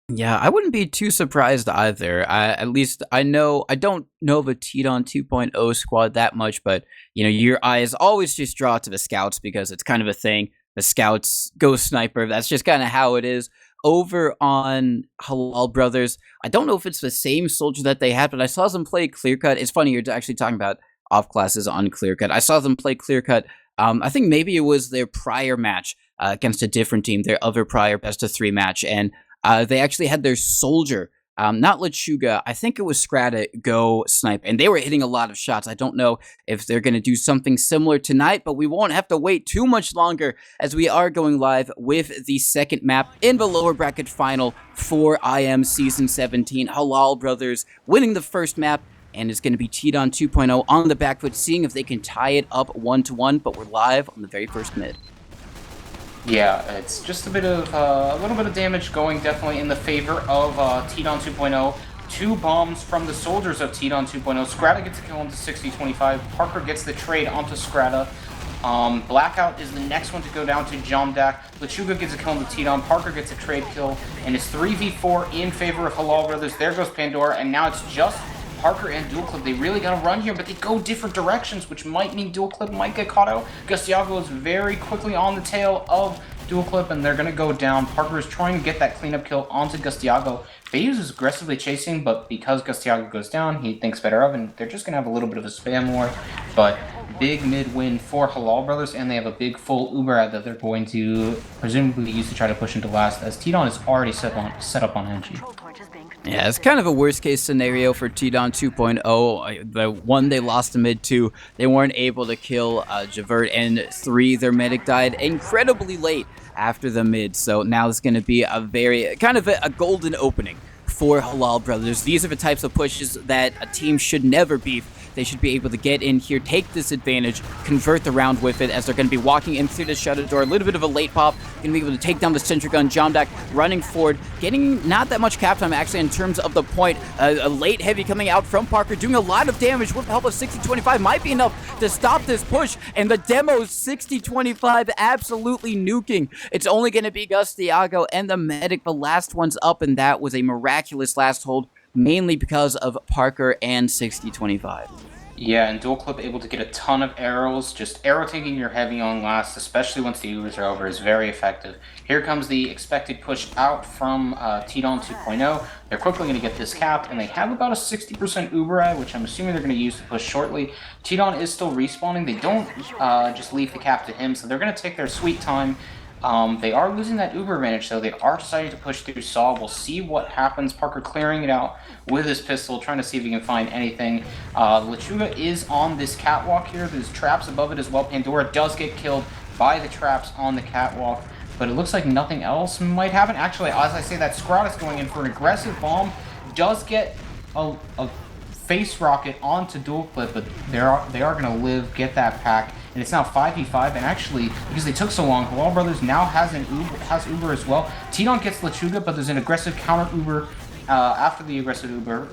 Yeah, I wouldn't be too surprised either. At least I don't know the tdon 2.0 squad that much, but your eyes always just draw to the scouts because it's kind of a thing. The scouts go sniper. That's just kind of how it is. Over on Halal Brothers, I don't know if it's the same soldier that they had, but I saw them play Clearcut. It's funny you're actually talking about off classes on Clearcut. I saw them play Clearcut. I think maybe it was their prior match against a different team, their other prior best of 3 match, and they actually had their soldier, not Lechuga, I think it was Scrata, go snipe, and they were hitting a lot of shots. I don't know if they're going to do something similar tonight, but we won't have to wait too much longer as we are going live with the second map in the lower bracket final for IM Season 17. Halal Brothers winning the first map, and it's going to be tdon 2.0 on the back foot, seeing if they can tie it up 1-1, but we're live on the very first mid. Yeah, it's just a little bit of damage going definitely in the favor of tdon 2.0. 2 bombs from the soldiers of tdon 2.0. Scrata gets a kill into 60-25. Parker gets the trade onto Scrata. Blackout is the next one to go down to Jomdak. Lechuga gets a kill into tdon. Parker gets a trade kill, and it's 3v4 in favor of Halal Brothers. There goes Pandora, and now it's just Parker and Dual Clip. They really got to run here, but they go different directions, which might mean Dual Clip might get caught out. Gustiago is very quickly on the tail of Dual Clip, and they're going to go down. Parker is trying to get that cleanup kill onto Gustiago. Bayus is aggressively chasing, but because Gustiago goes down, he thinks better of, and they're just going to have a little bit of a spam war. But big mid win for Halal Brothers, and they have a big full Uber ad that they're going to presumably use to try to push into last, as tdon is already set up on NG. Yeah, it's kind of a worst-case scenario for tdon 2.0. The 1 they lost to mid 2, they weren't able to kill Javert, and 3, their medic died incredibly late after the mid. So now it's going to be a very, kind of a golden opening for Halal Brothers. These are the types of pushes that a team should never beef. They should be able to get in here, take this advantage, convert the round with it, as they're going to be walking in through the shutter door. A little bit of a late pop, going to be able to take down the sentry gun. Jomdak running forward, getting not that much cap time actually in terms of the point. A late heavy coming out from Parker, doing a lot of damage with the help of 60-25. Might be enough to stop this push, and the demo 60-25 absolutely nuking. It's only going to be Gustiago and the medic, the last one's up, and that was a miraculous last hold, mainly because of Parker and 60-25. Yeah, and dual clip able to get a ton of arrows. Just arrow taking your heavy on last, especially once the Ubers are over, is very effective. Here comes the expected push out from tdon 2.0. They're quickly going to get this cap, and they have about a 60% Uber ad, which I'm assuming they're going to use to push shortly. tdon is still respawning. They don't just leave the cap to him, so they're going to take their sweet time. They are losing that Uber advantage, though. They are deciding to push through Saw. We'll see what happens. Parker clearing it out with his pistol, trying to see if he can find anything. Lechuga is on this catwalk here. There's traps above it as well. Pandora does get killed by the traps on the catwalk, but it looks like nothing else might happen. Actually, as I say that, Scrod is going in for an aggressive bomb. Does get a face rocket onto dual clip, but they are going to live, get that pack, and it's now 5v5. And actually, because they took so long, Halal Brothers now has Uber as well. tdon gets Lechuga, but there's an aggressive counter Uber after the aggressive Uber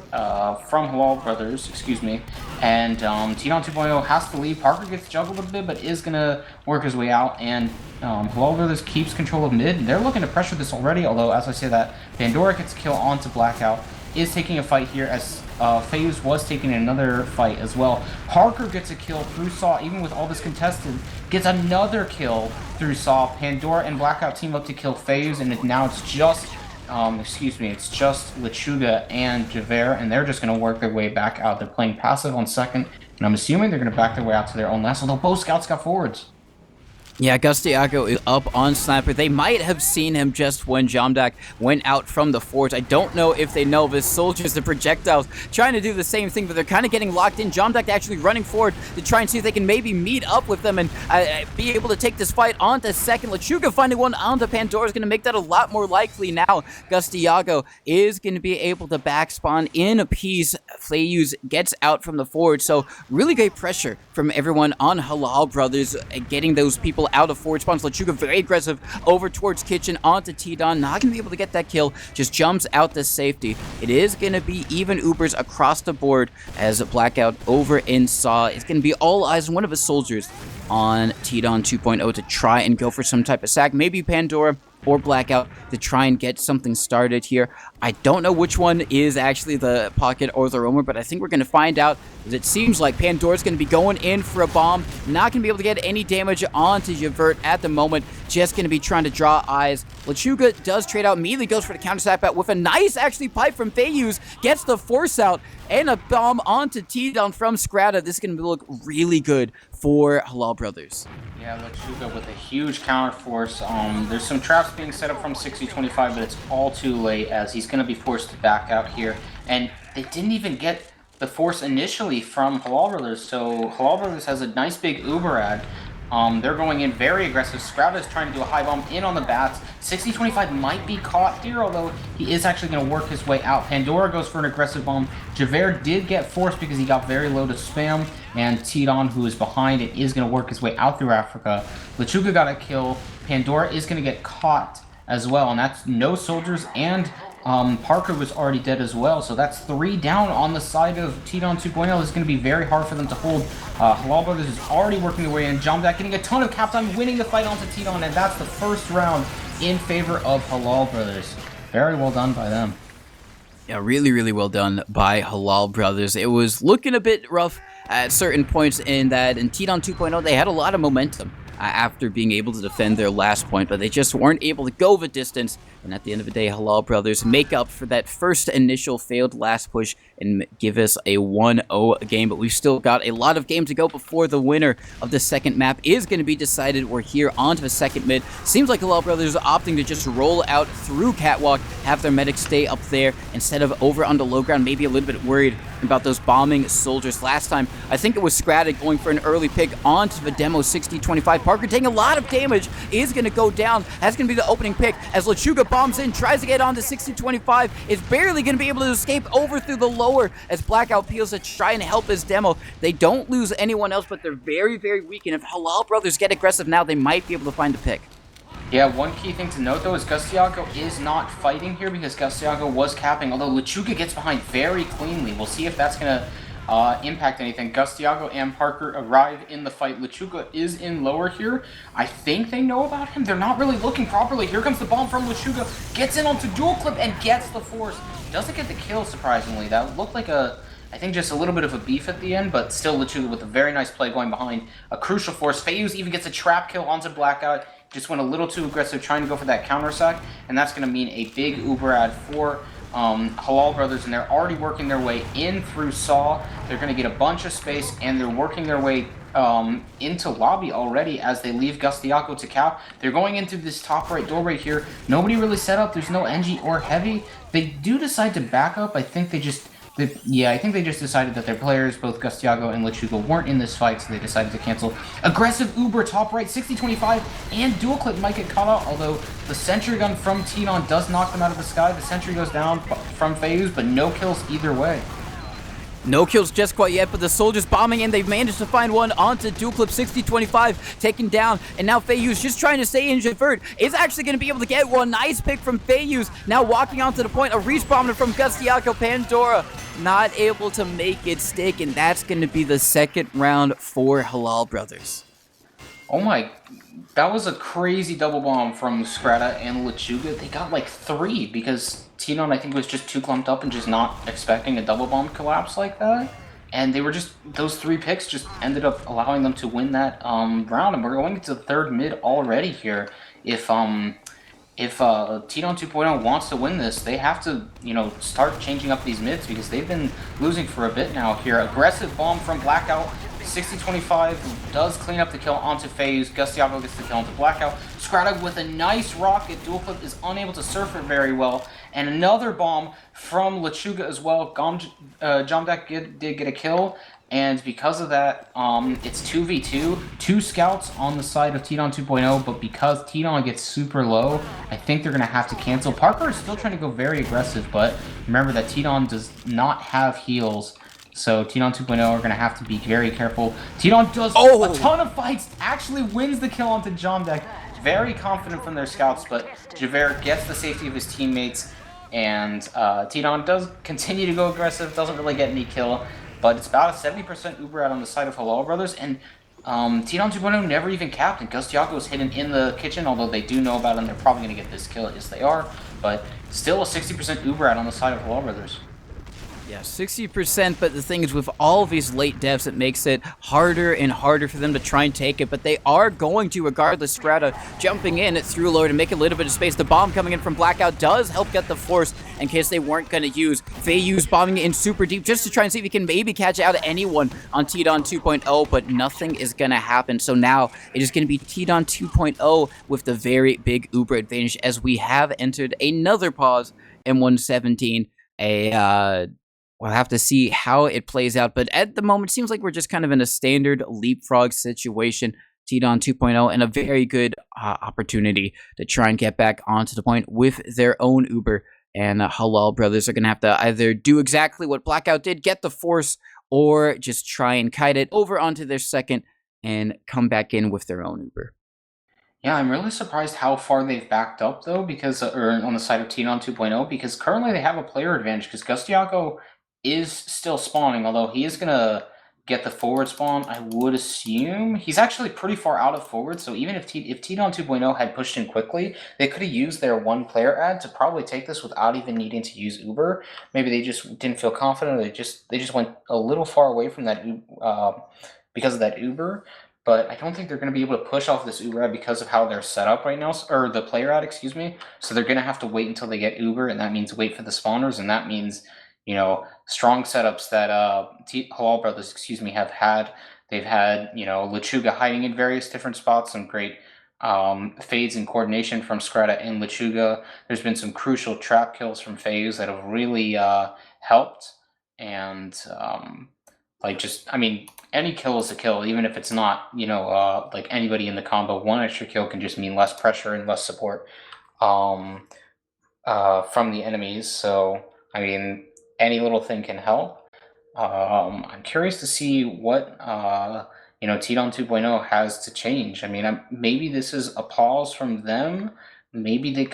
from Halal Brothers, excuse me, and tdon 2.0 has to leave. Parker gets juggled a bit, but is gonna work his way out, and Halal Brothers keeps control of mid. They're looking to pressure this already, although as I say that, Pandora gets a kill onto Blackout, is taking a fight here as FaZe was taking another fight as well. Parker gets a kill through Saw, even with all this contested, gets another kill through Saw. Pandora and Blackout team up to kill FaZe, and now it's just, it's just Lechuga and Javert, and they're just going to work their way back out. They're playing passive on second, and I'm assuming they're going to back their way out to their own last, although both scouts got forwards. Yeah, Gustiago is up on Sniper. They might have seen him just when Jomdak went out from the forge. I don't know if they know of his soldiers, the projectiles, trying to do the same thing, but they're kind of getting locked in. Jomdak actually running forward to try and see if they can maybe meet up with them and be able to take this fight onto second. Lechuga finding one onto Pandora is going to make that a lot more likely now. Gustiago is going to be able to backspawn in a piece. FaZe gets out from the forge, so really great pressure from everyone on Halal Brothers, getting those people out of forward spawns. Lechuga very aggressive over towards Kitchen onto tdon, not gonna be able to get that kill, just jumps out to safety. It is gonna be even Ubers across the board as Blackout over in Saw. It's gonna be all eyes on one of his soldiers on tdon 2.0 to try and go for some type of sack, maybe Pandora or Blackout to try and get something started here. I don't know which one is actually the Pocket or the Roamer, but I think we're going to find out. It seems like Pandora's going to be going in for a bomb, not going to be able to get any damage onto Javert at the moment, just going to be trying to draw eyes. Lechuga does trade out, immediately goes for the counter snap out with a nice actually pipe from FaZe, gets the force out, and a bomb onto tdon from Scrata. This is going to look really good for Halal Brothers. Yeah, Lechuga with a huge counter force. There's some traps being set up from 60-25, but it's all too late as he's going to be forced to back out here. And they didn't even get the force initially from Halal Brothers, so Halal Brothers has a nice big Uber ad. They're going in very aggressive. Scrata is trying to do a high bomb in on the bats. 60-25 might be caught here, although he is actually going to work his way out. Pandora goes for an aggressive bomb. Javert did get forced because he got very low to spam, and tdon, who is behind it, is going to work his way out through Africa. Lechuga got a kill. Pandora is going to get caught as well, and that's no soldiers, and Parker was already dead as well, so that's 3 down on the side of tdon 2.0. This is going to be very hard for them to hold. Halal Brothers is already working their way in. Jomdak getting a ton of cap time, winning the fight onto tdon, and that's the first round in favor of Halal Brothers. Very well done by them. Yeah, really, really well done by Halal Brothers. It was looking a bit rough at certain points in that, in tdon 2.0, they had a lot of momentum after being able to defend their last point, but they just weren't able to go the distance. And at the end of the day, Halal Brothers make up for that first initial failed last push and give us a 1-0 game. But we've still got a lot of game to go before the winner of the second map is going to be decided. We're here onto the second mid. Seems like Halal Brothers are opting to just roll out through Catwalk, have their medics stay up there instead of over on the low ground, maybe a little bit worried about those bombing soldiers. Last time, I think it was Scrata going for an early pick onto the demo 60-25. Parker taking a lot of damage, is going to go down. That's going to be the opening pick as Lechuga bombs in, tries to get onto 60-25. Is barely going to be able to escape over through the lower as Blackout peels to try and help his demo. They don't lose anyone else, but they're very, very weak. And if Halal Brothers get aggressive now, they might be able to find a pick. Yeah, one key thing to note though is Gustiago is not fighting here because Gustiago was capping, although Lechuga gets behind very cleanly. We'll see if that's going to impact anything. Gustiago and Parker arrive in the fight. Lechuga is in lower here. I think they know about him. They're not really looking properly. Here comes the bomb from Lechuga. Gets in onto dual clip and gets the force. Doesn't get the kill, surprisingly. That looked like a I think just a little bit of a beef at the end, but still LeChuga with a very nice play going behind a crucial force. Fayuz even gets a trap kill onto Blackout. Just went a little too aggressive trying to go for that counter sack, and that's going to mean a big Uber ad for Halal Brothers, and they're already working their way in through Saw. They're going to get a bunch of space, and they're working their way into lobby already as they leave Gustiaco to cap. They're going into this top right doorway here. Nobody really set up. There's no NG or Heavy. They do decide to back up. I think they just decided that their players, both Gustiago and LeChuga, weren't in this fight, so they decided to cancel. Aggressive Uber top right, 60-25, and dual clip might get caught out, although the sentry gun from tdon does knock them out of the sky. The sentry goes down from Fayuz, but no kills either way. No kills just quite yet, but the soldiers bombing in. They've managed to find one onto dual clip, 60-25, taken down. And now Fayuz just trying to stay in Javert is actually going to be able to get one. Nice pick from Fayuz. Now walking onto the point, a reach bomber from Gustiaco. Pandora not able to make it stick, and that's going to be the second round for Halal Brothers. Oh my, that was a crazy double bomb from Scrata and LeChuga. They got like 3 because tdon, I think, was just too clumped up and just not expecting a double bomb collapse like that. And they were just, those 3 picks just ended up allowing them to win that round. And we're going into the third mid already here. If tdon 2.0 wants to win this, they have to, start changing up these mids because they've been losing for a bit now here. Aggressive bomb from Blackout. 60-25 does clean up the kill onto FaZe. Gustiago gets the kill onto Blackout. Scrata with a nice rocket. Dual clip is unable to surf it very well. And another bomb from LeChuga as well. Jomdak did get a kill. And because of that, it's 2v2. 2 scouts on the side of tdon 2.0. But because tdon gets super low, I think they're going to have to cancel. Parker is still trying to go very aggressive. But remember that tdon does not have heals. So tdon 2.0 are going to have to be very careful. tdon does a ton of fights, actually wins the kill onto Jomdak. Very confident from their scouts, but Javert gets the safety of his teammates, and tdon does continue to go aggressive, doesn't really get any kill, but it's about a 70% Uber out on the side of Halal Brothers, and tdon 2.0 never even capped, and Gustiago is hidden in the kitchen, although they do know about it, and they're probably going to get this kill. Yes, they are, but still a 60% Uber out on the side of Halal Brothers. Yeah, 60%, but the thing is, with all of these late deaths, it makes it harder and harder for them to try and take it, but they are going to, regardless. Scrata jumping in through lower to make a little bit of space. The bomb coming in from Blackout does help get the force in case they weren't going to use. Fayuz bombing in super deep just to try and see if he can maybe catch out anyone on tdon 2.0, but nothing is going to happen. So now it is going to be tdon 2.0 with the very big Uber advantage as we have entered another pause M17. We'll have to see how it plays out, but at the moment, it seems like we're just kind of in a standard leapfrog situation. tdon 2.0 and a very good opportunity to try and get back onto the point with their own Uber. And Halal Brothers are going to have to either do exactly what Blackout did, get the force, or just try and kite it over onto their second and come back in with their own Uber. Yeah, I'm really surprised how far they've backed up, though, because or on the side of tdon 2.0, because currently they have a player advantage, because Gustiago is still spawning, although he is going to get the forward spawn, I would assume. He's actually pretty far out of forward, so even if tdon 2.0 had pushed in quickly, they could have used their 1 player ad to probably take this without even needing to use Uber. Maybe they just didn't feel confident, or they just went a little far away from that because of that Uber. But I don't think they're going to be able to push off this Uber ad because of how they're set up right now, or the player ad, excuse me. So they're going to have to wait until they get Uber, and that means wait for the spawners, and that means strong setups that Halal Brothers, have had. They've had, LeChuga hiding in various different spots, some great fades and coordination from Scrata and LeChuga. There's been some crucial trap kills from FaZe that have really helped. And, any kill is a kill, even if it's not, like anybody in the combo. 1 extra kill can just mean less pressure and less support from the enemies. So, any little thing can help. I'm curious to see what tdon 2.0 has to change. Maybe this is a pause from them. Maybe they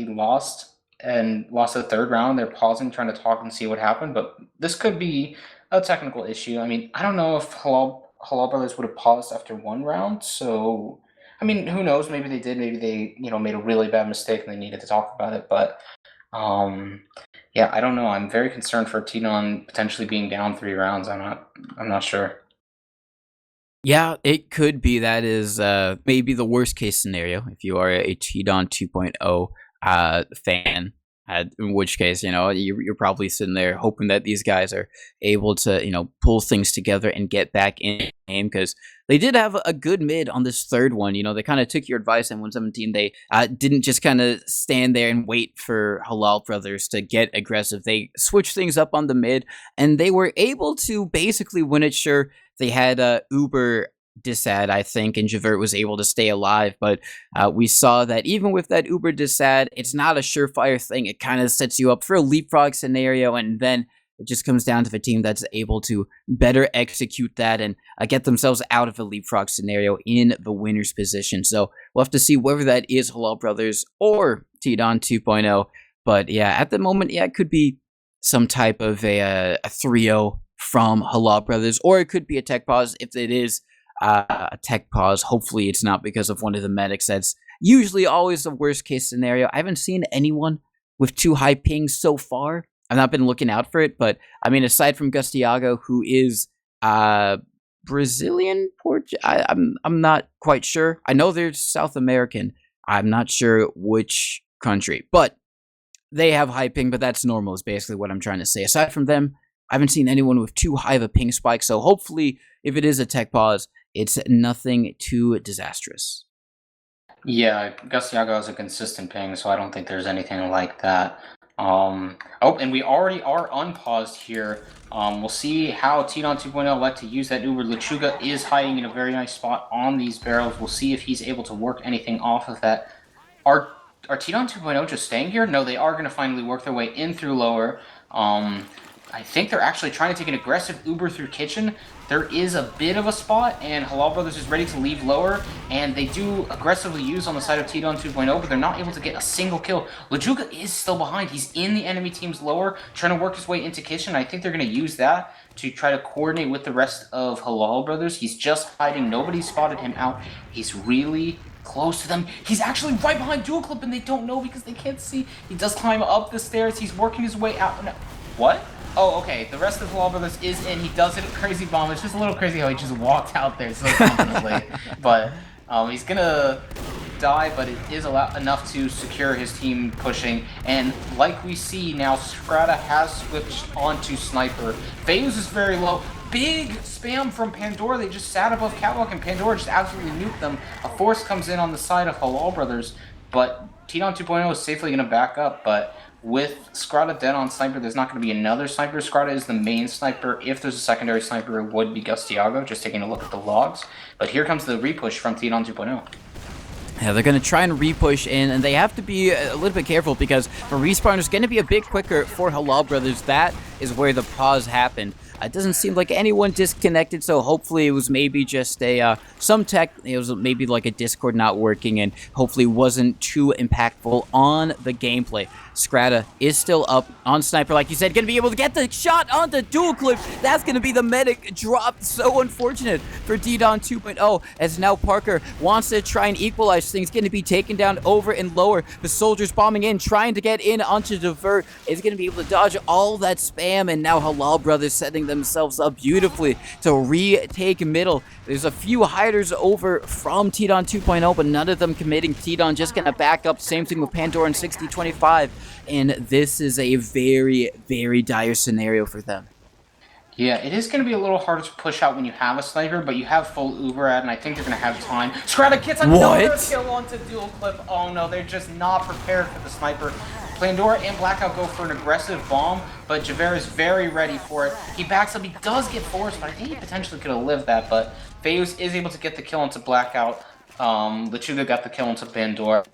lost the third round. They're pausing, trying to talk and see what happened. But this could be a technical issue. I don't know if Halal Brothers would have paused after 1 round. So who knows? Maybe they did. Maybe they made a really bad mistake and they needed to talk about it. But Yeah, I don't know. I'm very concerned for tdon potentially being down 3 rounds. I'm not sure. Yeah, it could be. That is maybe the worst case scenario if you are a tdon 2.0 fan. In which case, you're probably sitting there hoping that these guys are able to, pull things together and get back in the game, because they did have a good mid on this third one. They kind of took your advice on 117. They didn't just kind of stand there and wait for Halal Brothers to get aggressive. They switched things up on the mid, and they were able to basically win it. Sure, they had Uber disad, I think, and Javert was able to stay alive. But we saw that even with that Uber disad, it's not a surefire thing. It kind of sets you up for a leapfrog scenario, and then it just comes down to a team that's able to better execute that and get themselves out of a leapfrog scenario in the winner's position. So we'll have to see whether that is Halal Brothers or tdon 2.0. But yeah, at the moment, yeah, it could be some type of a 3-0 from Halal Brothers, or it could be a tech pause. If it is a tech pause, hopefully it's not because of one of the medics. That's usually always the worst case scenario. I haven't seen anyone with too high pings so far. I've not been looking out for it, but I mean, aside from Gustiago, who is Brazilian, I'm not quite sure. I know they're South American. I'm not sure which country, but they have high ping, but that's normal is basically what I'm trying to say. Aside from them, I haven't seen anyone with too high of a ping spike, so hopefully, if it is a tech pause, it's nothing too disastrous. Yeah, Gustiago has a consistent ping, so I don't think there's anything like that. Oh, and we already are unpaused here. We'll see how tdon 2.0 like to use that Uber. Lechuga is hiding in a very nice spot on these barrels. We'll see if he's able to work anything off of that. Are tdon 2.0 just staying here? No, they are going to finally work their way in through lower. I think they're actually trying to take an aggressive Uber through kitchen. There is a bit of a spot, and Halal Brothers is ready to leave lower, and they do aggressively use on the side of tdon 2.0, but they're not able to get a single kill. Lechuga is still behind. He's in the enemy team's lower, trying to work his way into kitchen. I think they're going to use that to try to coordinate with the rest of Halal Brothers. He's just hiding. Nobody spotted him out. He's really close to them. He's actually right behind Dual Clip, and they don't know because they can't see. He does climb up the stairs. He's working his way out. No. What? Oh, okay. The rest of the Halal Brothers is in. He does hit a crazy bomb. It's just a little crazy how he just walked out there so confidently. But he's gonna die, but it is enough to secure his team pushing. And like we see now, Strata has switched onto Sniper. Phase is very low. Big spam from Pandora. They just sat above Catwalk, and Pandora just absolutely nuked them. A force comes in on the side of Halal Brothers, but tdon 2.0 is safely going to back up. But with Scrata dead on Sniper, there's not going to be another Sniper. Scrata is the main Sniper. If there's a secondary Sniper, it would be Gustiago, just taking a look at the logs. But here comes the repush from tdon 2.0. Yeah, they're going to try and repush in, and they have to be a little bit careful because the respawn is going to be a bit quicker for Halal Brothers. That is where the pause happened. It doesn't seem like anyone disconnected, so hopefully it was maybe just some tech. It was maybe like a Discord not working, and hopefully wasn't too impactful on the gameplay. Scrata is still up on Sniper, like you said, going to be able to get the shot on the Dual Clip. That's going to be the medic drop. So unfortunate for tdon 2.0, as now Parker wants to try and equalize things. Going to be taken down over and lower. The soldiers bombing in, trying to get in onto Divert. Is going to be able to dodge all that spam, and now Halal Brothers setting themselves up beautifully to retake middle. There's a few hiders over from tdon 2.0, but none of them committing. tdon just going to back up. Same thing with Pandora and 6025. And this is a very, very dire scenario for them. Yeah, it is going to be a little harder to push out when you have a Sniper, but you have full Uber ad, and I think they're going to have time. Scrata gets another kill onto Dual Clip. Oh no, they're just not prepared for the Sniper. Pandora and Blackout go for an aggressive bomb, but Javert is very ready for it. He backs up. He does get forced, but I think he potentially could have lived that. But Feus is able to get the kill onto Blackout. Lechuga got the kill onto Pandora.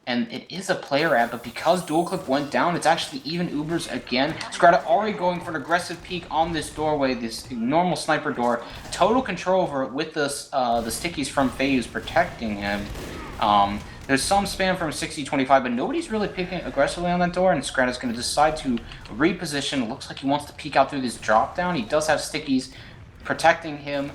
And it is a player ad, but because Dual Clip went down, it's actually even Ubers again. Scrata already going for an aggressive peek on this doorway, this normal Sniper door. Total control over it with the stickies from Feus protecting him. There's some spam from 6025, but nobody's really picking aggressively on that door, and Scrata's going to decide to reposition. Looks like he wants to peek out through this drop down. He does have stickies protecting him.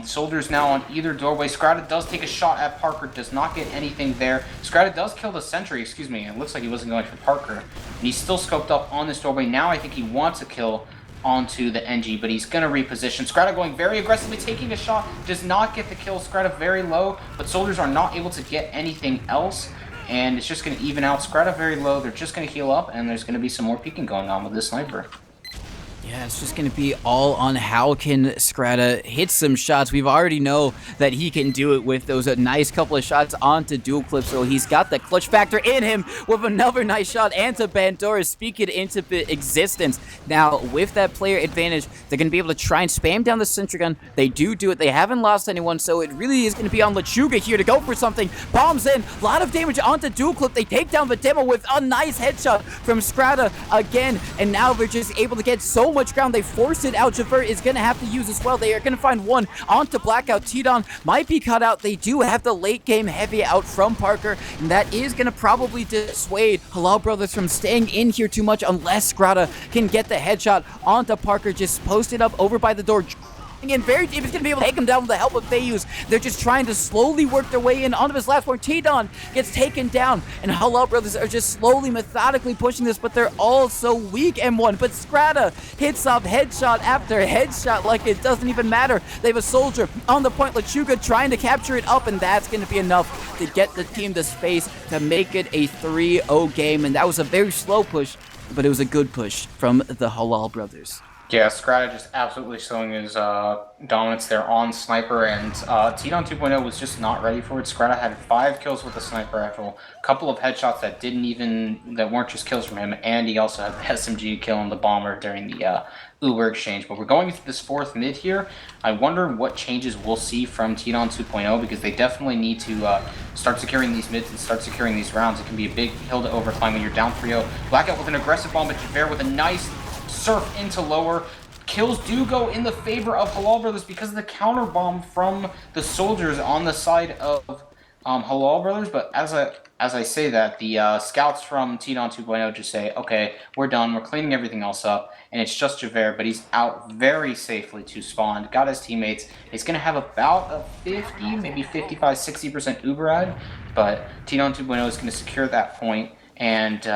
Soldiers now on either doorway. Scrata does take a shot at Parker, does not get anything there. Scrata does kill the sentry, excuse me. It looks like he wasn't going for Parker. And he's still scoped up on this doorway. Now I think he wants a kill onto the NG, but he's going to reposition. Scrata going very aggressively, taking a shot, does not get the kill. Scrata very low, but soldiers are not able to get anything else. And it's just going to even out. Scrata very low. They're just going to heal up, and there's going to be some more peeking going on with this sniper. Yeah, it's just going to be all on how can Scrata hit some shots. We've already know that he can do it with those nice couple of shots onto dual clip, so he's got the clutch factor in him with another nice shot and to Pandora, speak it into existence. Now, with that player advantage, they're going to be able to try and spam down the sentry gun. They do it. They haven't lost anyone, so it really is going to be on Lechuga here to go for something. Bombs in, a lot of damage onto dual clip. They take down the demo with a nice headshot from Scrata again, and now they're just able to get so much ground. They force it out. Javert is going to have to use as well. They are going to find one onto Blackout. tdon might be cut out. They do have the late game heavy out from Parker, and that is going to probably dissuade Halal Brothers from staying in here too much unless Scrata can get the headshot onto Parker, just posted up over by the door. Again, very deep. He's going to be able to take him down with the help of Fayuz. They're just trying to slowly work their way in onto his last one. tdon gets taken down, and Halal Brothers are just slowly, methodically pushing this, but they're all so weak, M1. But Scrata hits up headshot after headshot like it doesn't even matter. They have a soldier on the point. Lechuga trying to capture it up, and that's going to be enough to get the team to space to make it a 3-0 game. And that was a very slow push, but it was a good push from the Halal Brothers. Yeah, Scrata just absolutely showing his dominance there on Sniper, and tdon 2.0 was just not ready for it. Scrata had 5 kills with the Sniper rifle, a couple of headshots that weren't just kills from him, and he also had the SMG kill on the bomber during the Uber exchange. But we're going into this 4th mid here. I wonder what changes we'll see from tdon 2.0, because they definitely need to start securing these mids and start securing these rounds. It can be a big hill to overclimb when you're down 3-0. Blackout with an aggressive bomb, but Javert with a nice surf into lower. Kills do go in the favor of Halal Brothers because of the counter bomb from the soldiers on the side of Halal Brothers. But as I say that, the scouts from tdon 2.0 just say, okay, we're done, we're cleaning everything else up, and it's just Javert, but he's out very safely to spawn, got his teammates. He's going to have about a 50, maybe 55-60% Uber ad, but tdon 2.0 is going to secure that point, and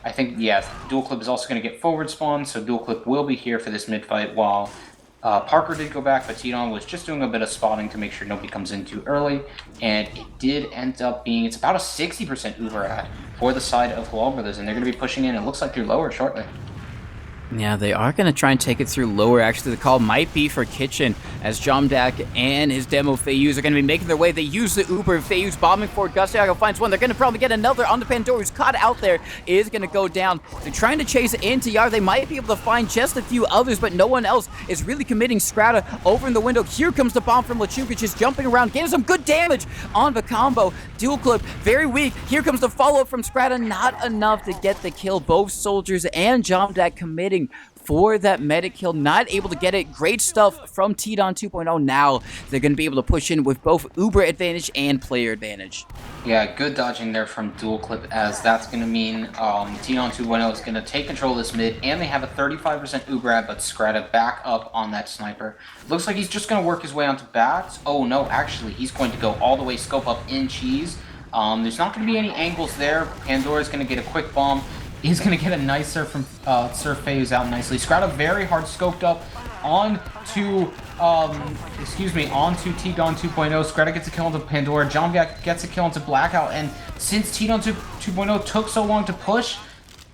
I think, yes, Dual Clip is also going to get forward spawn, so Dual Clip will be here for this mid-fight, while Parker did go back, but tdon was just doing a bit of spotting to make sure nobody comes in too early, and it did end up being, it's about a 60% Uber ad for the side of Halal Brothers, and they're going to be pushing in. It looks like they're lower shortly. Yeah, they are going to try and take it through lower. Actually, the call might be for Kitchen, as Jomdak and his demo Fayuz are going to be making their way. They use the Uber. Fayuz bombing forward. Gustiago finds one. They're going to probably get another on the Pandora, who's caught out there, is going to go down. They're trying to chase into Yar. They might be able to find just a few others, but no one else is really committing. Scrata over in the window. Here comes the bomb from Lechuga, just jumping around, getting some good damage on the combo. Dual Clip, very weak. Here comes the follow-up from Scrata. Not enough to get the kill. Both soldiers and Jomdak committing for that medic kill, not able to get it. Great stuff from tdon 2.0. Now they're going to be able to push in with both Uber advantage and player advantage. Yeah, good dodging there from Dual Clip, as that's going to mean tdon 2.0 is going to take control of this mid, and they have a 35% Uber ad, but Scrata back up on that sniper. Looks like he's just going to work his way onto bats. Oh no, actually he's going to go all the way scope up in cheese. There's not going to be any angles there. Pandora's going to get a quick bomb. He's going to get a nice surf from Surf Fayuz out nicely. Scrata very hard scoped up onto tdon 2.0. Scrata gets a kill into Pandora. Jomdak gets a kill into Blackout. And since tdon 2.0 took so long to push,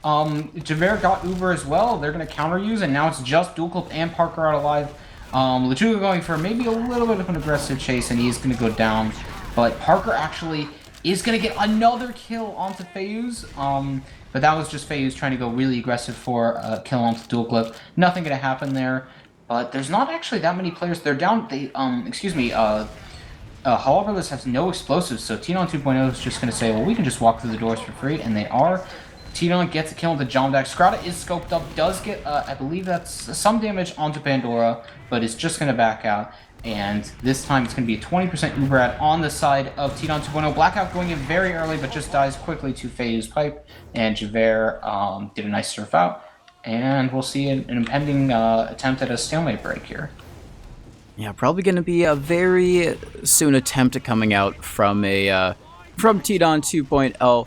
Javert got Uber as well. They're going to counter use, and now it's just Dual Clip and Parker out alive. Lechuga going for maybe a little bit of an aggressive chase, and he's going to go down. But Parker actually is going to get another kill onto Fayuz. But that was just Fayuz trying to go really aggressive for a kill onto Dual Clip. Nothing going to happen there. But there's not actually that many players. They're down. Halal Brothers has no explosives, so tdon 2.0 is just going to say, well, we can just walk through the doors for free, and they are. tdon gets a kill into Jomdak. Scrata is scoped up, does get, I believe that's some damage onto Pandora, but it's just going to back out. And this time it's going to be a 20% Uber ad on the side of tdon 2.0. Blackout going in very early, but just dies quickly to Fayuz pipe. And Javert did a nice surf out. And we'll see an impending attempt at a stalemate break here. Yeah, probably going to be a very soon attempt coming out from a from tdon 2.0.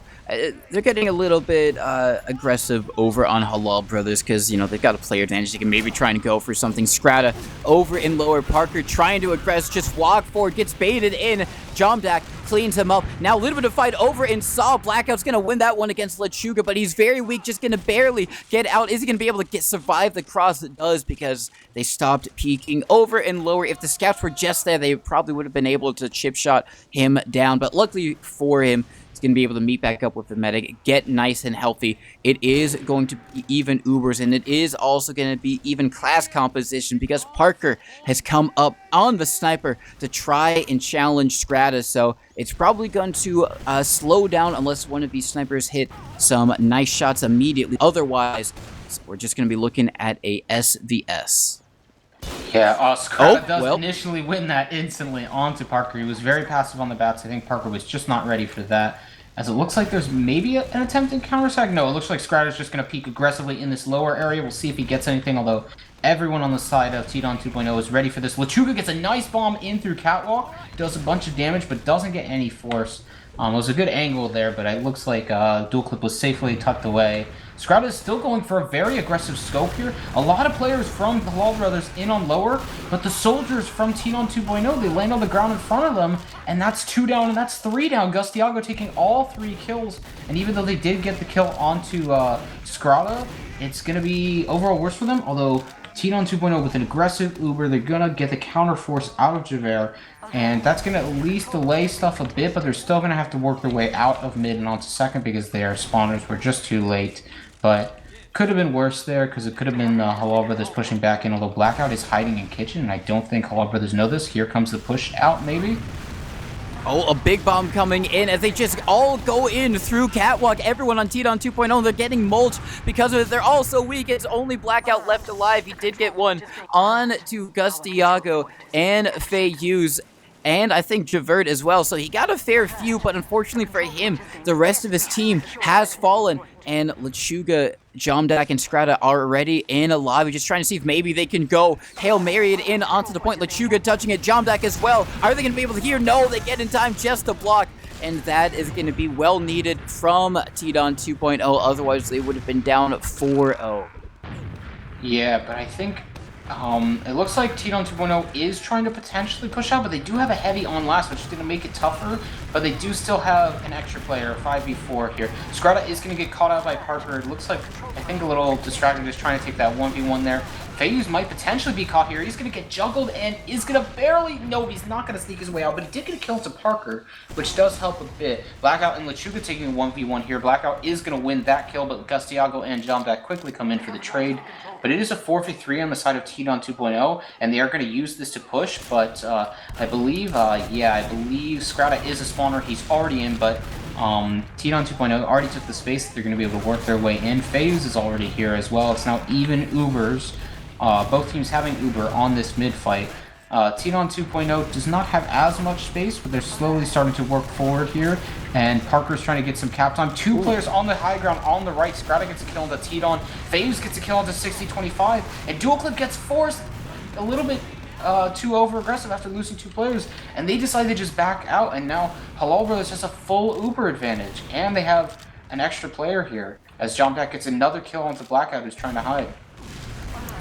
They're getting a little bit aggressive over on Halal Brothers because, you know, they've got a player advantage. They can maybe try and go for something. Scrata over in lower. Parker trying to aggress, just walk forward, gets baited in. Jomdak cleans him up. Now a little bit of fight over in Saw. Blackout's going to win that one against Lechuga, but he's very weak, just going to barely get out. Is he going to be able to survive the cross? It does, because they stopped peeking over and lower. If the scouts were just there, they probably would have been able to chip shot him down, but luckily for him, going to be able to meet back up with the medic, get nice and healthy. It is going to be even Ubers, and it is also going to be even class composition because Parker has come up on the sniper to try and challenge Scrata, so it's probably going to slow down unless one of these snipers hit some nice shots immediately. Otherwise, we're just going to be looking at a SVS. Yeah, Scrata does initially win that instantly onto Parker. He was very passive on the bats. I think Parker was just not ready for that. As it looks like there's maybe an attempted counter-sack. No, it looks like Scrata's just going to peek aggressively in this lower area. We'll see if he gets anything, although everyone on the side of tdon 2.0 is ready for this. Lechuga gets a nice bomb in through Catwalk, does a bunch of damage, but doesn't get any force. It was a good angle there, but it looks like dual clip was safely tucked away. Scrata is still going for a very aggressive scope here. A lot of players from the Halal Brothers in on lower, but the soldiers from tdon 2.0, they land on the ground in front of them, and that's 2 down and that's 3 down. Gustiago taking all 3 kills, and even though they did get the kill onto Scrata, it's going to be overall worse for them, although tdon 2.0 with an aggressive Uber, they're going to get the counter force out of Javert, and that's going to at least delay stuff a bit, but they're still going to have to work their way out of mid and onto second because their spawners were just too late. But could have been worse there because it could have been Halal Brothers pushing back in, although Blackout is hiding in kitchen, and I don't think Halal Brothers know this. Here comes the push out, maybe. Oh, a big bomb coming in as they just all go in through Catwalk. Everyone on tdon 2.0, they're getting mulched because of it. They're all so weak. It's only Blackout left alive. He did get one on to Gustiago and Fei Hughes, and I think Javert as well. So he got a fair few, but unfortunately for him, the rest of his team has fallen. And Lechuga, Jomdak, and Scrata are already in a lobby, just trying to see if maybe they can go Hail Mary it in onto the point. Lechuga touching it, Jomdak as well. Are they going to be able to hear? No, they get in time just to block. And that is going to be well needed from tdon 2.0. Otherwise, they would have been down 4-0. Yeah, but I think it looks like tdon 2.0 is trying to potentially push out, but they do have a heavy on last, which is going to make it tougher, but they do still have an extra player, 5v4 here. Scrata is going to get caught out by Parker. It looks like, I think, a little distracted, just trying to take that 1v1 there. Fayuz might potentially be caught here. He's going to get juggled and is going to barely... No, he's not going to sneak his way out, but he did get a kill to Parker, which does help a bit. Blackout and Lechuga taking a 1v1 here. Blackout is going to win that kill, but Gustiago and Jomdak quickly come in for the trade. But it is a 4v3 on the side of tdon 2.0, and they are going to use this to push, but I believe Scrata is a spawner. He's already in, but tdon 2.0 already took the space. They're going to be able to work their way in. Fayuz is already here as well. It's now even Ubers. Both teams having Uber on this mid fight. tdon 2.0 does not have as much space, but they're slowly starting to work forward here. And Parker's trying to get some cap time. Two players on the high ground on the right. Scrata gets a kill onto tdon. Fayuz gets a kill onto 60-25. And Dual Clip gets forced a little bit too over-aggressive after losing 2 players. And they decide to just back out. And now Halal Brothers has a full Uber advantage. And they have an extra player here, as Jomdak gets another kill onto Blackout, who's trying to hide.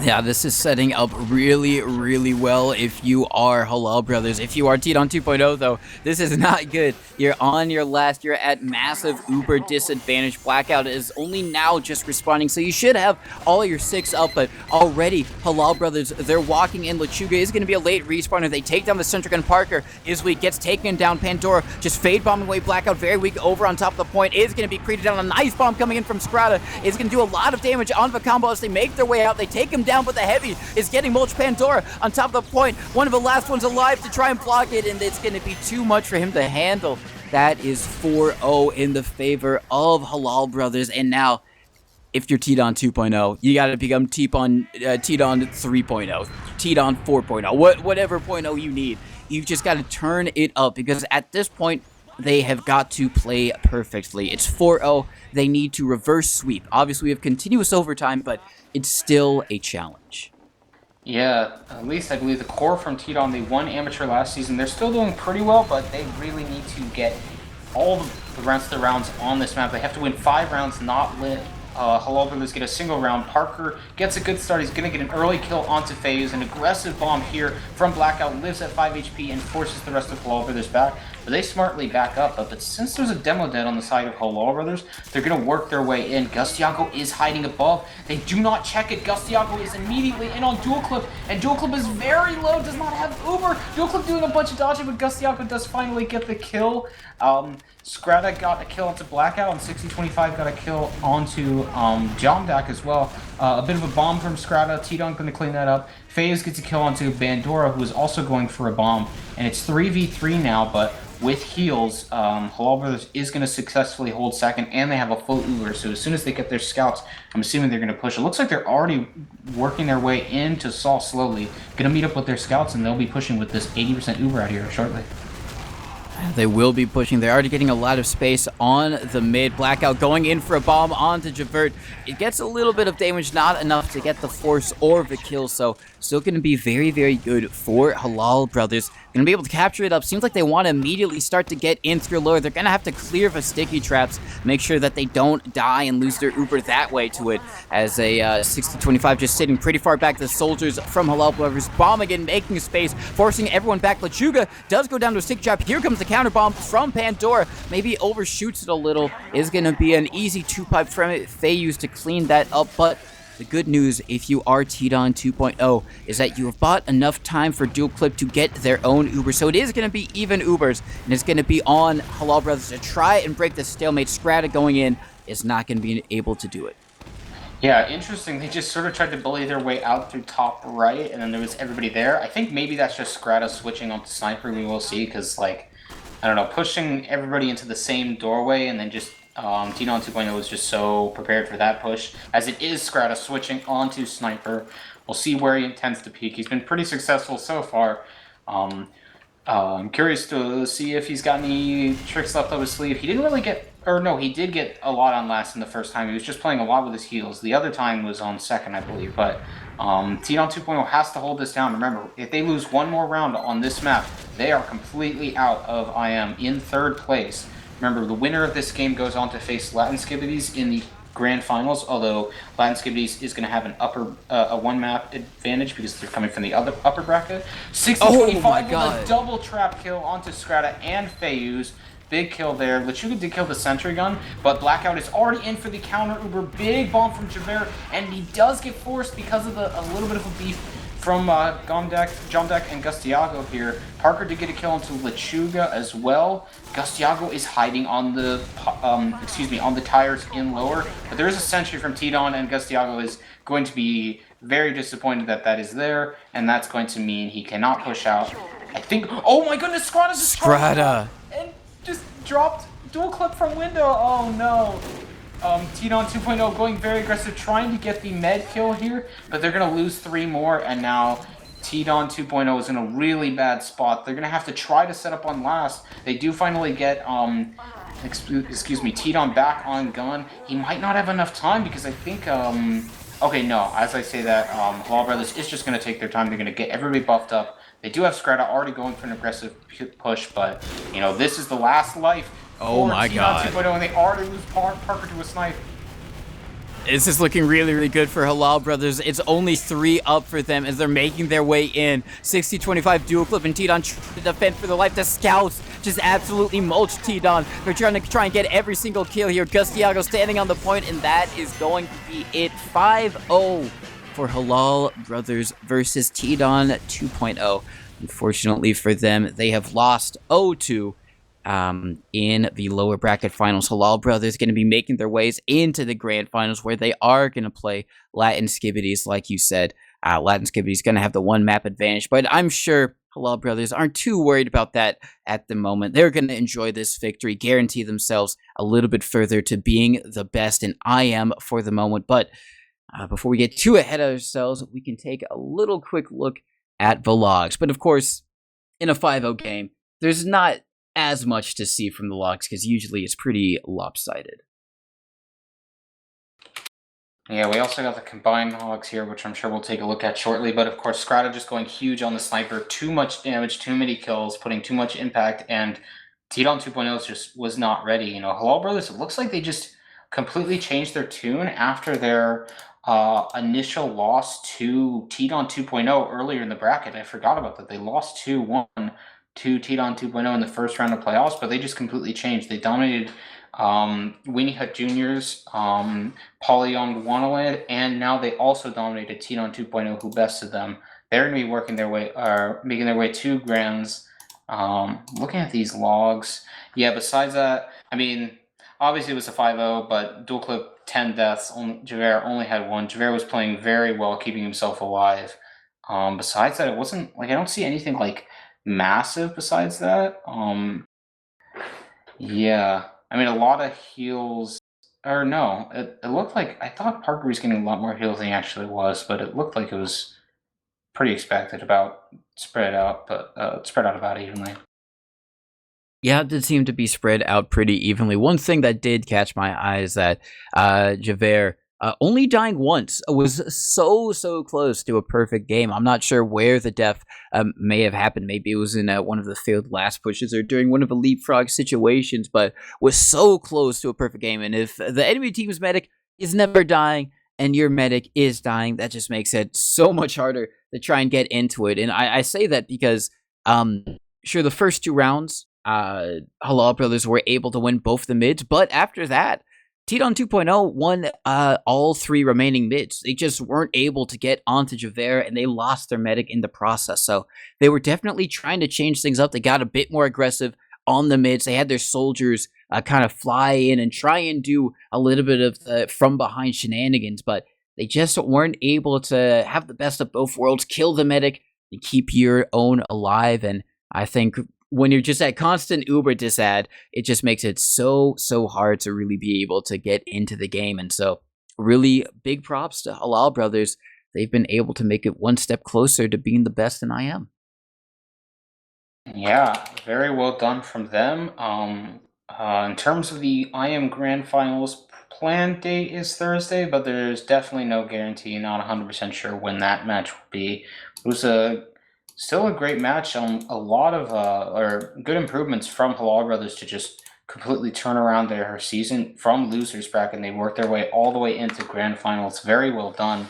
Yeah, this is setting up really, really well if you are Halal Brothers. If you are tdon 2.0, though, this is not good. You're on your last. You're at massive Uber disadvantage. Blackout is only now just respawning, so you should have all your 6 up, but already Halal Brothers, they're walking in. Lechuga is going to be a late respawner. They take down the center gun. Parker is weak, gets taken down. Pandora just fade bombing away. Blackout very weak over on top of the point. Is going to be created down. A nice bomb coming in from Scrata is going to do a lot of damage on the combo as they make their way out. They take him down, but the heavy is getting mulch. Pandora on top of the point. One of the last ones alive to try and block it, and it's going to be too much for him to handle. That is 4-0 in the favor of Halal Brothers. And now, if you're tdon 2.0, you got to become tdon 3.0, tdon 4.0, whatever 0.0 you need. You've just got to turn it up, because at this point, they have got to play perfectly. It's 4-0. They need to reverse sweep. Obviously, we have continuous overtime, but it's still a challenge. Yeah, at least I believe the core from tdon, they won amateur last season. They're still doing pretty well, but they really need to get all the rest of the rounds on this map. They have to win 5 rounds, not let Halal Brothers get a single round. Parker gets a good start. He's going to get an early kill onto FaZe. An aggressive bomb here from Blackout, lives at 5 HP and forces the rest of Halal Brothers back. But they smartly back up. But since there's a demo dead on the side of Halal Brothers, they're going to work their way in. Gustiago is hiding above. They do not check it. Gustiago is immediately in on Dual Clip, and Dual Clip is very low, does not have Uber. Dual Clip doing a bunch of dodging, but Gustiago does finally get the kill. Scrata got a kill onto Blackout, and 6025 got a kill onto Jomdak as well. A bit of a bomb from Scrata. tdon going to clean that up. FaZe gets a kill onto Bandora, who is also going for a bomb. And it's 3v3 now, but with heals, Halal Brothers is going to successfully hold second, and they have a full Uber. So as soon as they get their scouts, I'm assuming they're going to push. It looks like they're already working their way into Saul slowly. Going to meet up with their scouts, and they'll be pushing with this 80% Uber out here shortly. They will be pushing. They're already getting a lot of space on the mid. Blackout going in for a bomb onto Javert. It gets a little bit of damage, not enough to get the force or the kill, so still going to be very, very good for Halal Brothers. Going to be able to capture it up. Seems like they want to immediately start to get in through lower. They're going to have to clear the sticky traps, make sure that they don't die and lose their Uber that way to it, as a 60-25 just sitting pretty far back. The soldiers from Halal Brothers bombing and making space, forcing everyone back. Lechuga does go down to a stick trap. Here comes the counter bomb from Pandora. Maybe overshoots it a little. Is going to be an easy 2-pipe from it. FaZe to clean that up, but the good news, if you are tdon 2.0, is that you have bought enough time for Dual Clip to get their own Uber. So it is going to be even Ubers, and it's going to be on Halal Brothers to try and break the stalemate. Scrata going in is not going to be able to do it. Yeah, interesting. They just sort of tried to bully their way out through top right, and then there was everybody there. I think maybe that's just Scrata switching onto Sniper. We will see, because, like, I don't know, pushing everybody into the same doorway and then just tdon 2.0 was just so prepared for that push. As it is Scrata switching onto Sniper. We'll see where he intends to peak. He's been pretty successful so far. I'm curious to see if he's got any tricks left up his sleeve. He didn't really get, or no, he did get a lot on last in the first time. He was just playing a lot with his heals. The other time was on second, I believe. But tdon 2.0 has to hold this down. Remember, if they lose one more round on this map, they are completely out of IM in third place. Remember, the winner of this game goes on to face Latin Skibbities in the grand finals, although Latin Skibbities is going to have an a one map advantage because they're coming from the other upper bracket. 60-25 with a double trap kill onto Scrata and FaZe. Big kill there. Lechuga did kill the sentry gun, but Blackout is already in for the counter Uber. Big bomb from Javert, and he does get forced because of a little bit of a beef from Jomdak and Gustiago here. Parker did get a kill onto Lechuga as well. Gustiago is hiding on the on the tires in lower, but there is a sentry from tdon, and Gustiago is going to be very disappointed that that is there, and that's going to mean he cannot push out. I think. Oh my goodness, Scrata! And just dropped Dual Clip from window. Oh no. tdon 2.0 going very aggressive, trying to get the med kill here, but they're going to lose 3 more, and now tdon 2.0 is in a really bad spot. They're going to have to try to set up on last. They do finally get, tdon back on gun. He might not have enough time because I think, okay, no, as I say that, Halal Brothers is just going to take their time. They're going to get everybody buffed up. They do have Scrata already going for an aggressive push, but, you know, this is the last life. Oh my god. 2.0, and they already lose Parker to a snipe. This is looking really, really good for Halal Brothers. It's only 3 up for them as they're making their way in. 60-25 Dual Clip and tdon trying to defend for their life. The scouts just absolutely mulch tdon. They're trying to get every single kill here. Gustiago standing on the point, and that is going to be it. 5-0 for Halal Brothers versus tdon 2.0. Unfortunately for them, they have lost 0-2. In the lower bracket finals. Halal Brothers going to be making their ways into the grand finals, where they are going to play Latin Skibbities, like you said. Latin Skibbities going to have the 1 map advantage, but I'm sure Halal Brothers aren't too worried about that at the moment. They're going to enjoy this victory, guarantee themselves a little bit further to being the best in IM for the moment. But before we get too ahead of ourselves, we can take a little quick look at the logs. But of course, in a 5-0 game, there's not as much to see from the logs because usually it's pretty lopsided. Yeah, we also got the combined hogs here, which I'm sure we'll take a look at shortly. But of course, Scrata just going huge on the sniper. Too much damage, too many kills, putting too much impact, and tdon 2.0 just was not ready. You know, Halal Brothers, it looks like they just completely changed their tune after their initial loss to tdon 2.0 earlier in the bracket. I forgot about that. They lost 2-1 to tdon 2.0 in the first round of playoffs, but they just completely changed. They dominated Weenie Hut Juniors, Polygon Wonderland, and now they also dominated tdon 2.0, who bested them. They're going to be working their way, making their way to Grands. Looking at these logs, yeah, besides that, I mean, obviously it was a 5-0, but dual clip 10 deaths. Javert only had one. Javert was playing very well, keeping himself alive. Besides that, it wasn't, like, I don't see anything, like, massive besides that. Yeah, I mean, a lot of heals, or no, it looked like, I thought Parker was getting a lot more heals than he actually was, but it looked like it was pretty expected, about spread out, but spread out about evenly. Yeah, it did seem to be spread out pretty evenly. One thing that did catch my eye is that Javert, only dying once, was so close to a perfect game. I'm not sure where the death may have happened. Maybe it was in one of the failed last pushes or during one of the leapfrog situations, but was so close to a perfect game. And if the enemy team's medic is never dying and your medic is dying, that just makes it so much harder to try and get into it. And I say that because, sure, the first 2 rounds, Halal Brothers were able to win both the mids, but after that, tdon 2.0 won all 3 remaining mids. They just weren't able to get onto Javert, and they lost their medic in the process. So they were definitely trying to change things up. They got a bit more aggressive on the mids. They had their soldiers kind of fly in and try and do a little bit of the from behind shenanigans, but they just weren't able to have the best of both worlds, kill the medic, and keep your own alive. And I think when you're just at constant Uber disad, it just makes it so hard to really be able to get into the game. And so really big props to Halal Brothers. They've been able to make it one step closer to being the best in IM. Yeah, very well done from them. In terms of the IM Grand Finals, planned date is Thursday, but there's definitely no guarantee. Not 100% sure when that match will be. It was still a great match. A lot of or good improvements from Halal Brothers to just completely turn around their season from losers bracket. And they worked their way all the way into Grand Finals. Very well done.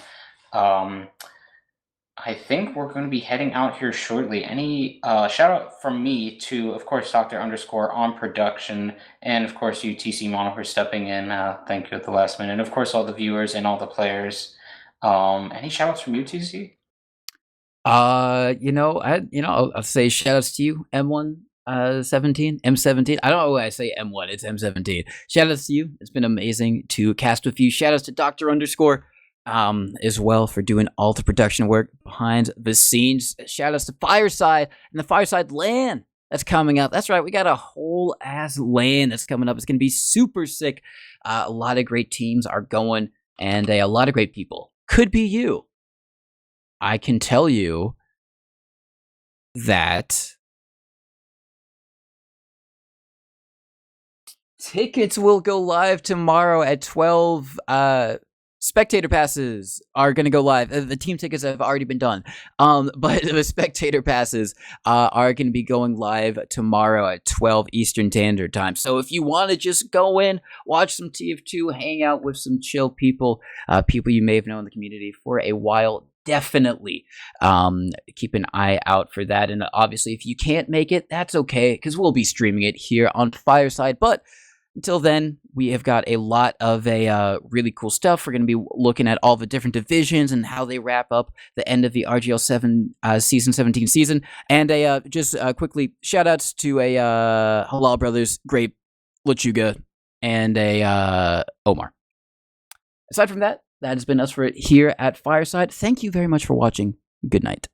I think we're going to be heading out here shortly. Any shout out from me to, of course, Doctor Underscore on production, and of course you Tcmano for stepping in. Thank you at the last minute, and of course all the viewers and all the players. Any shout outs from you, TC? I'll say shout outs to you, M17. I don't know why I say M1, it's M17. Shout outs to you. It's been amazing to cast with you. Shout outs to Doctor Underscore as well for doing all the production work behind the scenes. Shout outs to Fireside and the Fireside LAN that's coming up. That's right, we got a whole ass LAN that's coming up. It's gonna be super sick. A lot of great teams are going, and a lot of great people. Could be you. I can tell you that tickets will go live tomorrow at 12. Spectator passes are going to go live. The team tickets have already been done. But the spectator passes are going to be going live tomorrow at 12 Eastern Standard Time. So if you want to just go in, watch some TF2, hang out with some chill people, people you may have known in the community for a while, definitely keep an eye out for that. And obviously, if you can't make it, that's okay, because we'll be streaming it here on Fireside. But until then, we have got a lot of really cool stuff. We're going to be looking at all the different divisions and how they wrap up the end of the RGL 7 season 17 season. And just quickly, shout outs to Halal Brothers, Grape, Lechuga, and Omar. Aside from that, that has been us for it here at Fireside. Thank you very much for watching. Good night.